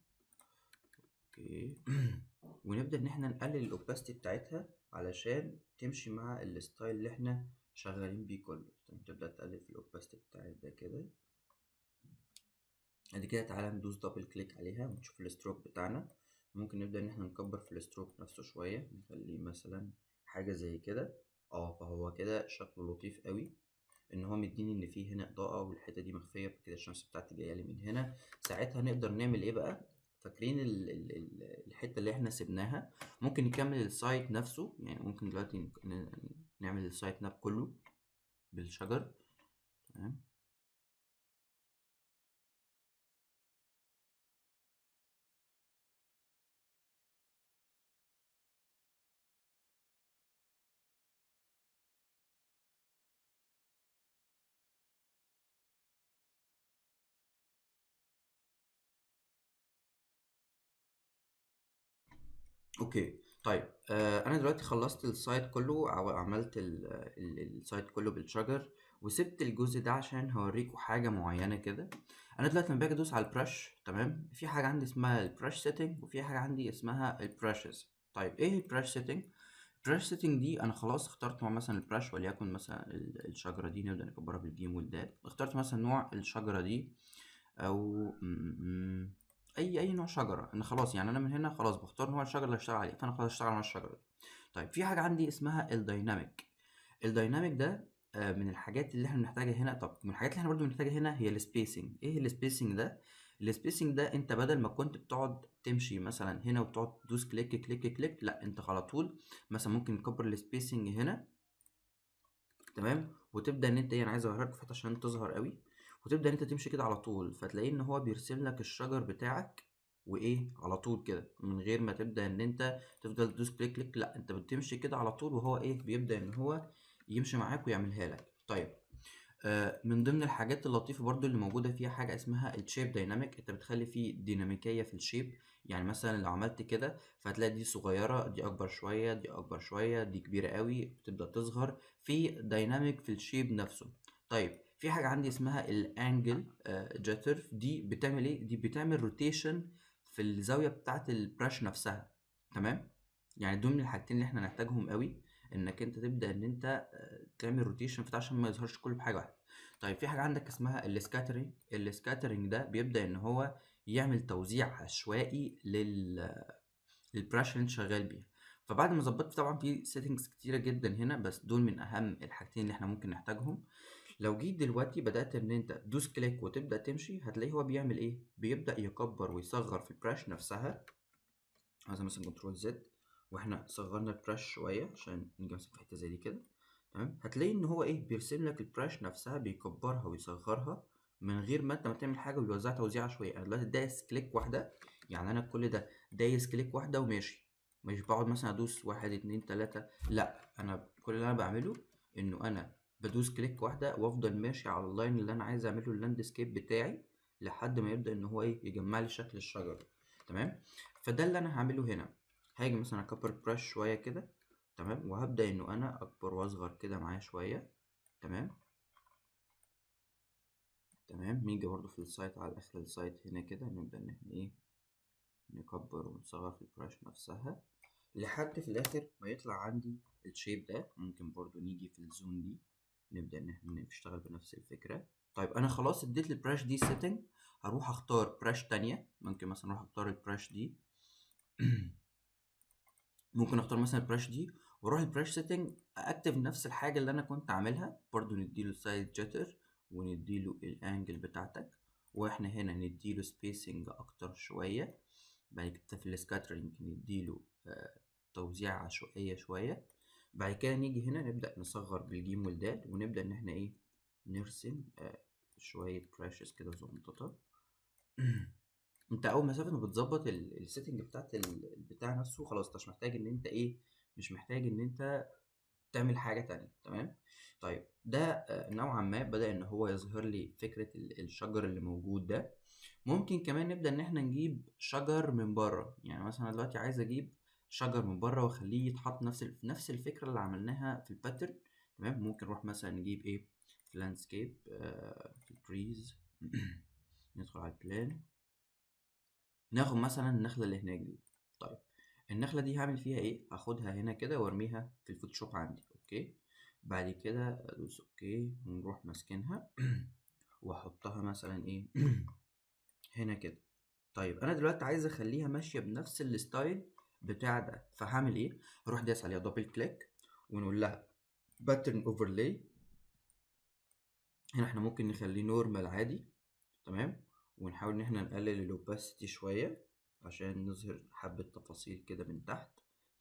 اوكي. ونبدا ان احنا نقلل الاوباستي بتاعتها علشان تمشي مع الستايل اللي احنا شغالين بيه كله، تمام. تبدا تقلل في الاوباستي بتاعت ده كده. بعد كده تعالى ندوس دبل كليك عليها ونشوف الستروك بتاعنا. ممكن نبدأ ان احنا نكبر في الستروك نفسه شوية، نخليه مثلا حاجة زي كده. فهو كده شكله لطيف قوي، ان هو مديني ان فيه هنا اضاءة والحتة دي مخفية كده، الشمس بتاعتي جاية لي من هنا. ساعتها نقدر نعمل ايه بقى؟ فاكرين الحتة اللي احنا سيبناها؟ ممكن نكمل السايت نفسه، يعني ممكن دلوقتي نعمل السايت ناب كله بالشجر، تمام. اوكي، طيب انا دلوقتي خلصت السايت كله او عملت السايت كله بالشجر، وسبت الجزء ده عشان هوريكم حاجه معينه كده. انا دلوقتي لما باجي ادوس على البرش، تمام، في حاجه عندي اسمها البرش سيتنج وفي حاجه عندي اسمها البرشز. طيب ايه البرش سيتنج؟ البرش سيتنج دي انا خلاص اخترت نوع مثلا البرش، وليكن مثلا الشجره دي نبدا نكبرها بالجيم والدال. اخترت مثلا نوع الشجره دي او اي نوع شجره، ان خلاص يعني انا من هنا خلاص بختار نوع الشجره اللي هشتغل عليه، فانا خلاص هشتغل على الشجره دي. طيب في حاجه عندي اسمها الدايناميك. الدايناميك ده من الحاجات اللي احنا بنحتاجها هنا. طب من الحاجات اللي احنا برضو بنحتاجها هنا هي السبيسنج. ايه السبيسنج ده؟ السبيسنج ده انت بدل ما كنت بتقعد تمشي مثلا هنا وتقعد تدوس كليك كليك كليك، لا انت على طول مثلا ممكن نكبر السبيسنج هنا، تمام، وتبدا ان انت انا عايز اوريك في حته عشان تظهر قوي، وتبدا ان انت تمشي كده على طول، فتلاقيه ان هو بيرسم لك الشجر بتاعك وايه على طول كده، من غير ما تبدا ان انت تفضل تدوس كليك كليك، لا انت بتمشي كده على طول وهو ايه بيبدا ان هو يمشي معاك ويعملها لك. طيب من ضمن الحاجات اللطيفة برضو اللي موجودة فيها حاجة اسمها الشيب دايناميك. انت بتخلي فيه ديناميكية في الشيب، يعني مثلا لو عملت كده فهتلاقي دي صغيرة، دي اكبر شوية، دي اكبر شوية، دي كبيرة قوي، بتبدأ تظهر في دايناميك في الشيب نفسه. طيب في حاجة عندي اسمها الانجل جاتر، دي بتعمل ايه؟ دي بتعمل روتيشن في الزاوية بتاعة البراش نفسها، تمام. يعني دول من الحاجتين اللي احنا نحتاجهم قوي، انك انت تبدا ان انت تعمل روتيشن في ده عشان ما يظهرش كله بحاجه واحده. طيب في حاجه عندك اسمها السكاترينج. السكاترينج ده بيبدا ان هو يعمل توزيع عشوائي للبراش اللي انت شغال بيها. فبعد ما ظبطت، طبعا في سيتنجز كتيره جدا هنا، بس دول من اهم الحاجتين اللي احنا ممكن نحتاجهم. لو جيت دلوقتي بدات ان انت تدوس كليك وتبدا تمشي، هتلاقيه هو بيعمل ايه؟ بيبدا يكبر ويصغر في البراش نفسها. عايز مثلا كنترول زد، واحنا صغرنا البراش شويه عشان نيجي مثلا في حته زي دي كده، تمام. هتلاقي ان هو ايه بيرسم لك البراش نفسها بيكبرها ويصغرها من غير ما انت ما تعمل حاجه، ويوزعها توزيع عشوائي. انا دلوقتي دايس كليك واحده، يعني انا كل ده دايس كليك واحده وماشي، مش بقعد مثلا ادوس 1 2 3، لا انا كل اللي انا بعمله انه انا بدوس كليك واحده وافضل ماشي على اللاين اللي انا عايز اعمله اللاندسكيب بتاعي لحد ما يبدا ان هو ايه يجمع لي شكل الشجره، تمام. فده اللي انا هعمله هنا. هاجي مثلا اكبر البراش شويه كده، تمام، وهبدا انه انا اكبر واصغر كده معاه شويه، تمام. تمام، نيجي برضو في السايت على اخر السايت هنا كده، نبدا ان احنا ايه نكبر ونصغر في البراش نفسها لحد في الاخر ما يطلع عندي الشيب ده. ممكن برضو نيجي في الزون دي نبدا ان احنا نشتغل بنفس الفكره. طيب انا خلاص اديت للبراش دي سيتنج، هروح اختار براش تانية. ممكن مثلا اروح اختار البراش دي ممكن اختار مثلا البراش دي واروح البراش سيتنج اكتب نفس الحاجه اللي انا كنت عاملها برضو. نديله سايد جيتر ونديله الانجل بتاعتك، واحنا هنا نديله سبيسنج اكتر شويه. بعد كده في السكاترينج نديله توزيع عشوائيه شويه. بعد كده نيجي هنا نبدا نصغر بالجيم والدال ونبدا ان احنا ايه نرسم شويه براشز كده زنططه. انت اول مسافه ما بتظبط السيتنج بتاعت البتاع نفسه خلاص، انت مش محتاج ان انت ايه، مش محتاج ان انت تعمل حاجه تانية. تمام. طيب ده نوعا ما بدا ان هو يظهر لي فكره الشجر اللي موجود ده. ممكن كمان نبدا ان احنا نجيب شجر من بره. يعني مثلا أنا دلوقتي عايز اجيب شجر من بره واخليه يتحط نفس الفكره اللي عملناها في الباترن. تمام. ممكن نروح مثلا نجيب ايه في لاندسكيب، في التريز ندخل على البلان، ناخد مثلا النخلة اللي هناك دي. طيب النخلة دي هعمل فيها ايه؟ هاخدها هنا كده وارميها في الفوتوشوب عندي. اوكي. بعد كده ادوس اوكي ونروح ماسكينها واحطها مثلا ايه هنا كده. طيب انا دلوقتي عايز اخليها ماشية بنفس الستايل بتاع ده، فهعمل ايه؟ هروح دايس عليها دبل كليك ونقول لها باترن اوفرلاي. هنا احنا ممكن نخليه نورمال عادي. تمام. ونحاول ان احنا نقلل الاوباسيتي شويه عشان نظهر حبه تفاصيل كده من تحت.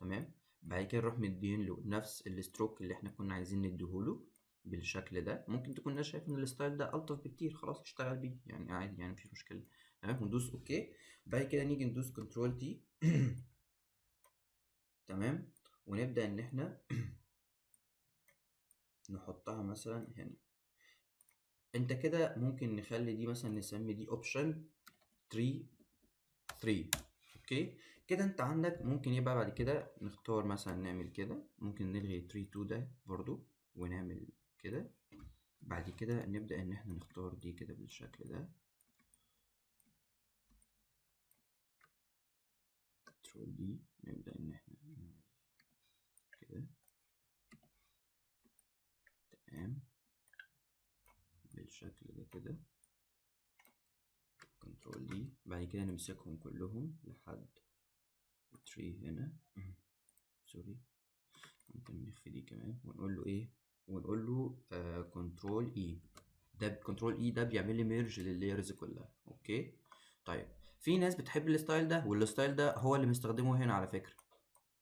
تمام. بعد كده نروح مدين له نفس الستروك اللي احنا كنا عايزين نديهوله بالشكل ده. ممكن تكون ناس شايف ان الستايل ده الطف بكتير، خلاص اشتغل بيه يعني عادي، يعني مفيش مشكله. تمام. وندوس اوكي. بعد كده نيجي ندوس كنترول تي تمام. ونبدا ان احنا نحطها مثلا هنا. انت كده ممكن نخلي دي مثلا نسمي دي اوبشن 3 اوكي. كده انت عندك ممكن يبقى بعد كده نختار مثلا نعمل كده، ممكن نلغي 3 2 ده برضو ونعمل كده. بعد كده نبدأ ان احنا نختار دي كده بالشكل ده، كنترول دي. نبدأ ان احنا نعمل كده. تمام. بالشكل ده كده كنترول دي. بعد كده نمسكهم كلهم لحد 3 هنا سوري. ممكن نخفي دي كمان ونقول له ايه، ونقول له كنترول اي. ده كنترول اي ده بيعمل لي ميرج لللايرز كلها. اوكي. طيب في ناس بتحب الستايل ده، والستايل ده هو اللي مستخدمه هنا على فكرة.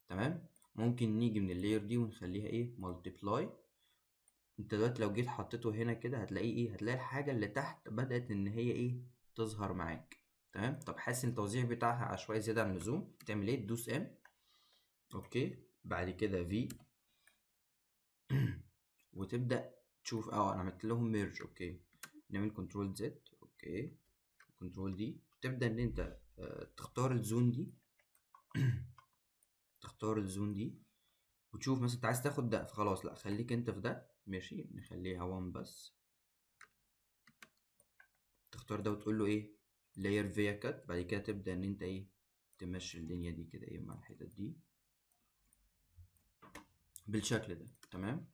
تمام. ممكن نيجي من اللاير دي ونخليها ايه مالتيبلاي. انت دلوقتي لو جيت حطيته هنا كده هتلاقيه ايه، هتلاقي الحاجة اللي تحت بدأت ان هي ايه تظهر معاك. تمام. طب حاسس ان التوزيع بتاعها عشوائي زيادة عن اللزوم، تعمل ايه؟ تدوس ام. اوكي. بعد كده في وتبدأ تشوف انا عملت لهم ميرج. اوكي. نعمل كنترول زد. اوكي. كنترول دي. تبدأ ان انت تختار الزون دي تختار الزون دي وتشوف مثلا انت عايز تاخد ده، فخلاص لا خليك انت في ده. ماشي. نخليها 1 بس. تختار ده وتقول له ايه لاير فيا كات. بعد كده تبدأ ان انت ايه تمشي الدنيا دي كده ايه مع الحتت دي بالشكل ده. تمام.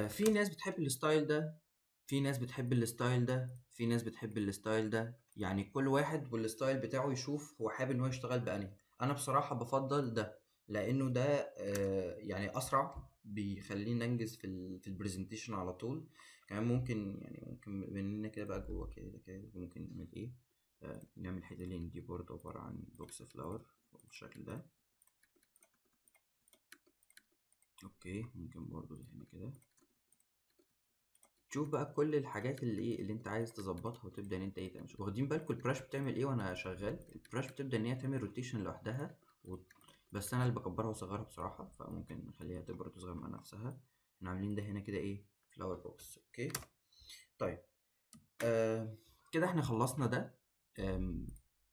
في ناس بتحب الستايل ده، في ناس بتحب الستايل ده، في ناس بتحب الستايل ده. يعني كل واحد والستايل بتاعه يشوف هو حابب ان هو يشتغل بأنهي. انا بصراحة بفضل ده لانه ده يعني اسرع، بيخليني انجز في البرزنتيشن على طول. كمان ممكن يعني ممكن مننا كده بقى جوه كده كده ممكن نعمل ايه نعمل حتتين دي برضه عبارة عن بوكس فلاور بالشكل ده. اوكي. ممكن برضه هنا كده تشوف بقى كل الحاجات اللي ايه اللي انت عايز تظبطها وتبدا ان انت ايه تعمل. واخدين بالكم البراش بتعمل ايه وانا شغال؟ البراش بتبدا ان هي تعمل روتيشن لوحدها بس انا اللي بكبرها واصغرها بصراحه، فممكن نخليها تكبر وتصغر مع نفسها. احنا عاملين ده هنا كده ايه فلاور بوكس. اوكي. طيب كده احنا خلصنا ده.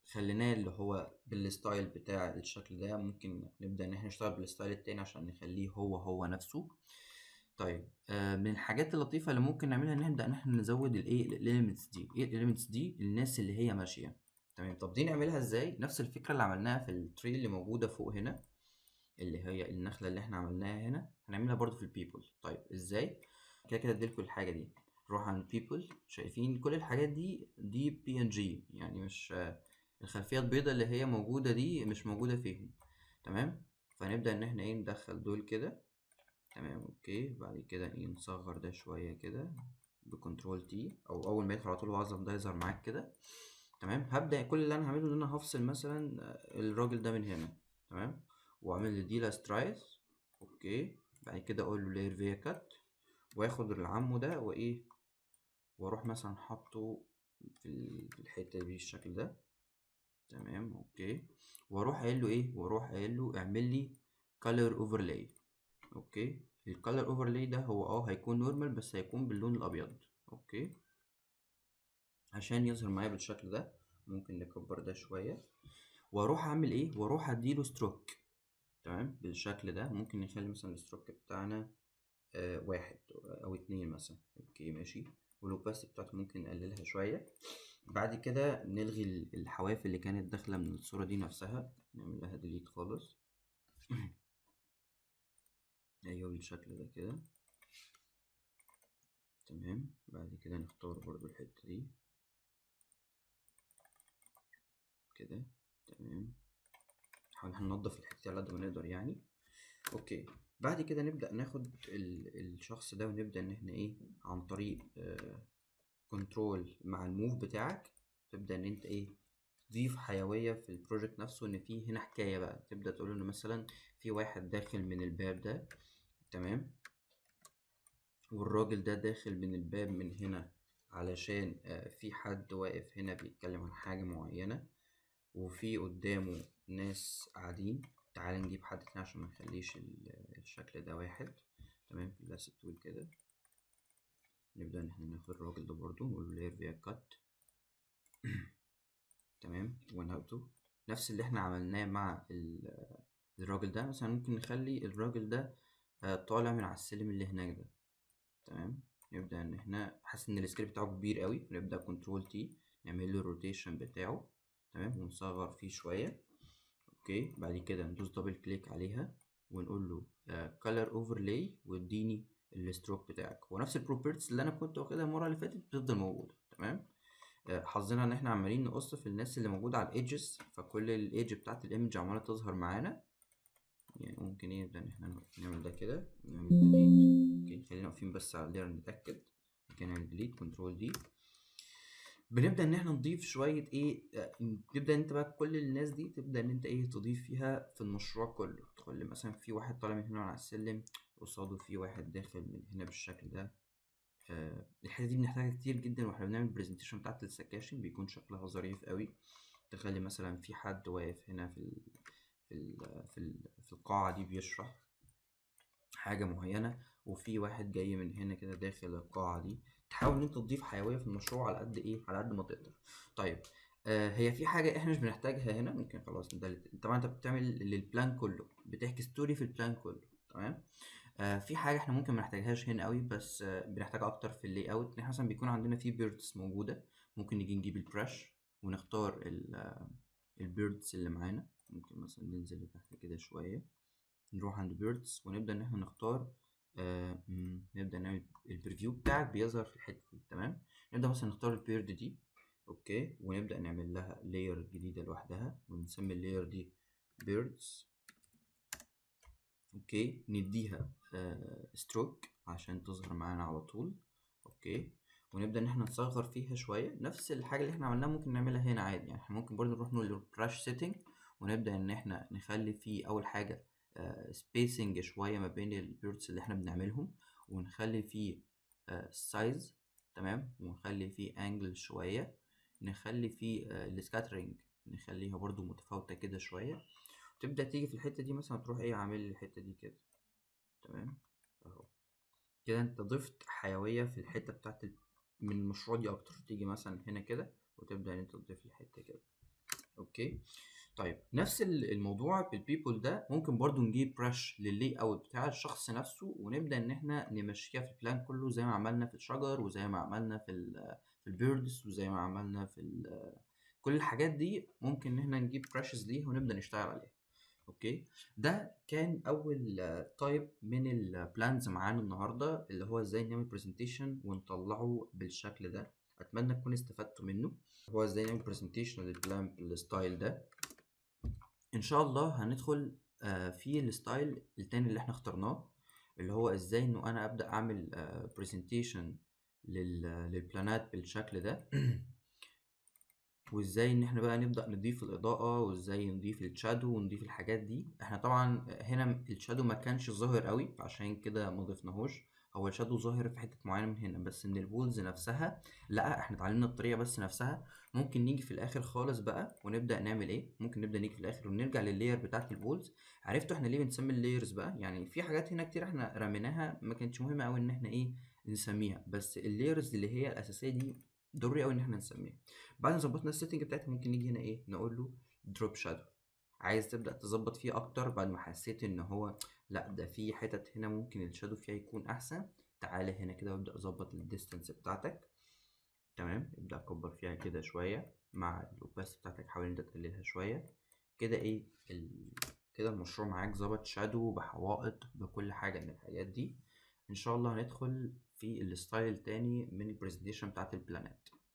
خليناه اللي هو بالستايل بتاع الشكل ده. ممكن نبدا ان احنا نشتغل بالستايل التاني عشان نخليه هو نفسه. طيب من الحاجات اللطيفة اللي ممكن نعملها ان نبدأ ان احنا نزود الايه الاليمنتس دي. ايه الاليمنتس دي؟ الناس اللي هي ماشية. تمام. طب دي نعملها ازاي؟ نفس الفكرة اللي عملناها في التري اللي موجودة فوق هنا، اللي هي النخلة اللي احنا عملناها هنا، هنعملها برضو في البيبل. طيب ازاي؟ كده كده اديلكوا الحاجة دي. نروح عند people، شايفين كل الحاجات دي PNG، يعني مش الخلفية البيضاء اللي هي موجودة دي مش موجودة فيهم. تمام، فنبدأ ان احنا ايه ندخل دول كده. تمام اوكي، بعد كده ايه نصغر ده شوية كده بكنترول تي، او اول ما يدخل على طول وعظم ده يظهر معاك كده. تمام، هبدأ كل اللي انا هعمله ان انا هفصل مثلا الراجل ده من هنا. تمام، واعمل له دي لاسترايز. اوكي، بعد كده اقول له لاير فيا كات، واخد العمو ده وايه، واروح مثلا حاطه في الحتة دي بالشكل ده. تمام اوكي، واروح قايل له ايه، واروح قايل له اعمل لي color overlay. اوكي، الكالر اوفرلاي ده هو هيكون نورمال بس هيكون باللون الابيض. اوكي، عشان يظهر معايا بالشكل ده. ممكن نكبر ده شويه، واروح اعمل ايه، واروح اديله ستروك. تمام، بالشكل ده. ممكن نخلي مثلا الستروك بتاعنا 1 أو 2 مثلا. اوكي ماشي، والاوباسيتي بتاعته ممكن نقللها شويه. بعد كده نلغي الحواف اللي كانت داخله من الصوره دي نفسها، نعمل لها ديليت خالص. ايوه بالشكل ده كده. تمام، بعد كده نختار برضو الحتة دي كده. تمام، نحاول هننضف الحتة دي على قد ما نقدر يعني. اوكي، بعد كده نبدأ ناخد الشخص ده ونبدأ ان احنا ايه عن طريق كنترول مع الموف بتاعك، تبدأ ان انت ايه تضيف حيوية في البروجكت نفسه. ان في هنا حكاية بقى، تبدأ تقول انه مثلا في واحد داخل من الباب ده. تمام، والراجل ده داخل من الباب من هنا علشان في حد واقف هنا بيتكلم عن حاجة معينة، وفي قدامه ناس قاعدين. تعال نجيب حد تاني عشان منخليش الشكل ده واحد. تمام، في اللاست تول كده. نبدأ ان احنا ناخد الراجل ده برضو نقول له layer via cut. تمام، ونهبته نفس اللي احنا عملناه مع الراجل ده. مثلا ممكن نخلي الراجل ده طالع من على السلم اللي هناك ده. تمام، نبدأ ان احنا حاسس ان السكريبت بتاعه كبير قوي، نبدأ كنترول تي نعمل له الروتيشن بتاعه. تمام، ونصغر فيه شوية. اوكي، بعد كده ندوس دبل كليك عليها ونقول له color overlay واديني الستروك بتاعك، ونفس البروبرتيز اللي انا كنت واخدها المره اللي فاتت بتفضل موجوده. تمام، حظنا ان احنا عمالين نقص في الناس اللي موجوده على الايدجز، فكل الايدج بتاعت الايمج عماله تظهر معانا. يعني ممكن ايه نبدا ان احنا نعمل ده كده ونعمل ديليت. اوكي، خلينا واقفين بس على اللير نتاكد. نعمل ديليت كنترول دي. بنبدأ إن إحنا نضيف شوية إيه، تبدأ أنت بقى كل الناس دي تبدأ إن أنت إيه تضيف فيها في المشروع كله. تقول مثلا في واحد طالع من هنا على السلم، قصاده في واحد داخل من هنا بالشكل ده. الحتة دي بنحتاجها كتير جدا واحنا بنعمل البرزنتيشن بتاعت السكاشن، بيكون شكلها ظريف قوي. تخلي مثلا في حد واقف هنا في القاعة دي بيشرح حاجة معينة، وفي واحد جاي من هنا كده داخل القاعة دي. تحاول ان انت تضيف حيوية في المشروع على قد ايه، على قد ما تقدر. طيب هي في حاجة احنا مش بنحتاجها هنا، ممكن خلاص طبعا انت بتعمل للبلان كله، بتحكي ستوري في البلان كله. تمام، في حاجة احنا ممكن منحتاجهاش هنا قوي، بس بنحتاجها اكتر في اللي اوت. احنا مثلا بيكون عندنا في بيردز موجودة، ممكن نيجي نجيب البرش ونختار البيردز اللي معانا. ممكن مثلا ننزل لتحت كده شوية، نروح عند بيردز ونبدأ إن احنا نختار. نبدأ نعمل البريفيو بتاعك بيظهر في الحتة دي. تمام، نبدأ مثلا نختار البيرد دي. اوكي، ونبدأ نعمل لها لاير جديدة لوحدها ونسمي اللاير دي بيردز. اوكي، نديها ستروك عشان تظهر معانا على طول. اوكي، ونبدأ ان احنا نصغر فيها شوية. نفس الحاجة اللي احنا عملناها ممكن نعملها هنا عادي. يعني احنا ممكن برضه نروح نقول براش سيتنج ونبدأ ان احنا نخلي فيه اول حاجة سبيسنج شوية ما بين البيردز اللي احنا بنعملهم، ونخلي فيه سايز. تمام، ونخلي فيه انجل شوية، نخلي فيه السكاترينج نخليها برضو متفاوتة كده شوية. تبدأ تيجي في الحتة دي مثلا تروح ايه عامل الحتة دي كده. تمام اهو كده انت ضفت حيوية في الحتة بتاعت من المشروع دي اكتر. تيجي مثلا هنا كده وتبدأ ان انت تضيف الحتة كده. اوكي، طيب نفس الموضوع بالبيبول ده ممكن برضو نجيب برش لللي اوت بتاع الشخص نفسه، ونبدأ ان احنا نمشيها في البلان كله زي ما عملنا في الشجر، وزي ما عملنا في البيردز، وزي ما عملنا كل الحاجات دي. ممكن ان احنا نجيب براشز ليها ونبدأ نشتغل عليها. اوكي، ده كان اول تايب من البلانز معانا النهارده، اللي هو ازاي نعمل برزنتيشن ونطلعه بالشكل ده. اتمنى تكونوا استفدتوا منه. هو ازاي نعمل برزنتيشن للبلان بالستايل ده. ان شاء الله هندخل في الستايل التاني اللي احنا اخترناه، اللي هو ازاي انه انا ابدا اعمل برزنتيشن للبلانات بالشكل ده. وازاي ان احنا بقى نبدأ نضيف الاضاءة، وازاي نضيف الشادو ونضيف الحاجات دي. احنا طبعا هنا الشادو ما كانش ظاهر قوي، عشان كده ما ضفناهوش. هو الشادو ظاهر في حتة معينة من هنا بس، من البولز نفسها لا، احنا اتعلمنا الطريقة بس نفسها. ممكن نيجي في الاخر خالص بقى ونبدأ نعمل ايه، ممكن نبدأ نيجي في الاخر ونرجع لللاير بتاعت البولز. عرفتوا احنا ليه بنسمي اللايرز بقى؟ يعني في حاجات هنا كتير احنا رميناها ما كانتش مهمة قوي ان احنا ايه نسميها، بس اللايرز اللي هي الاساسية دي ضروري قوي ان احنا نسميها. بعد ما ظبطنا السيتنج بتاعتها، ممكن نيجي هنا ايه نقول له دروب شادو. عايز تبدأ تظبط فيه اكتر بعد ما حسيت ان هو لا، ده في حتت هنا ممكن الشادو فيها يكون احسن. تعالى هنا كده وابدأ اظبط الديستانس بتاعتك. تمام، ابدأ اكبر فيها كده شوية، مع الاوباس بتاعتك حاول انت تقللها شوية. كده ايه كده المشروع معاك ظبط شادو بحوائط بكل حاجة من الحاجات دي. ان شاء الله هندخل في الستايل التاني من البرزنتيشن بتاعت البلانات.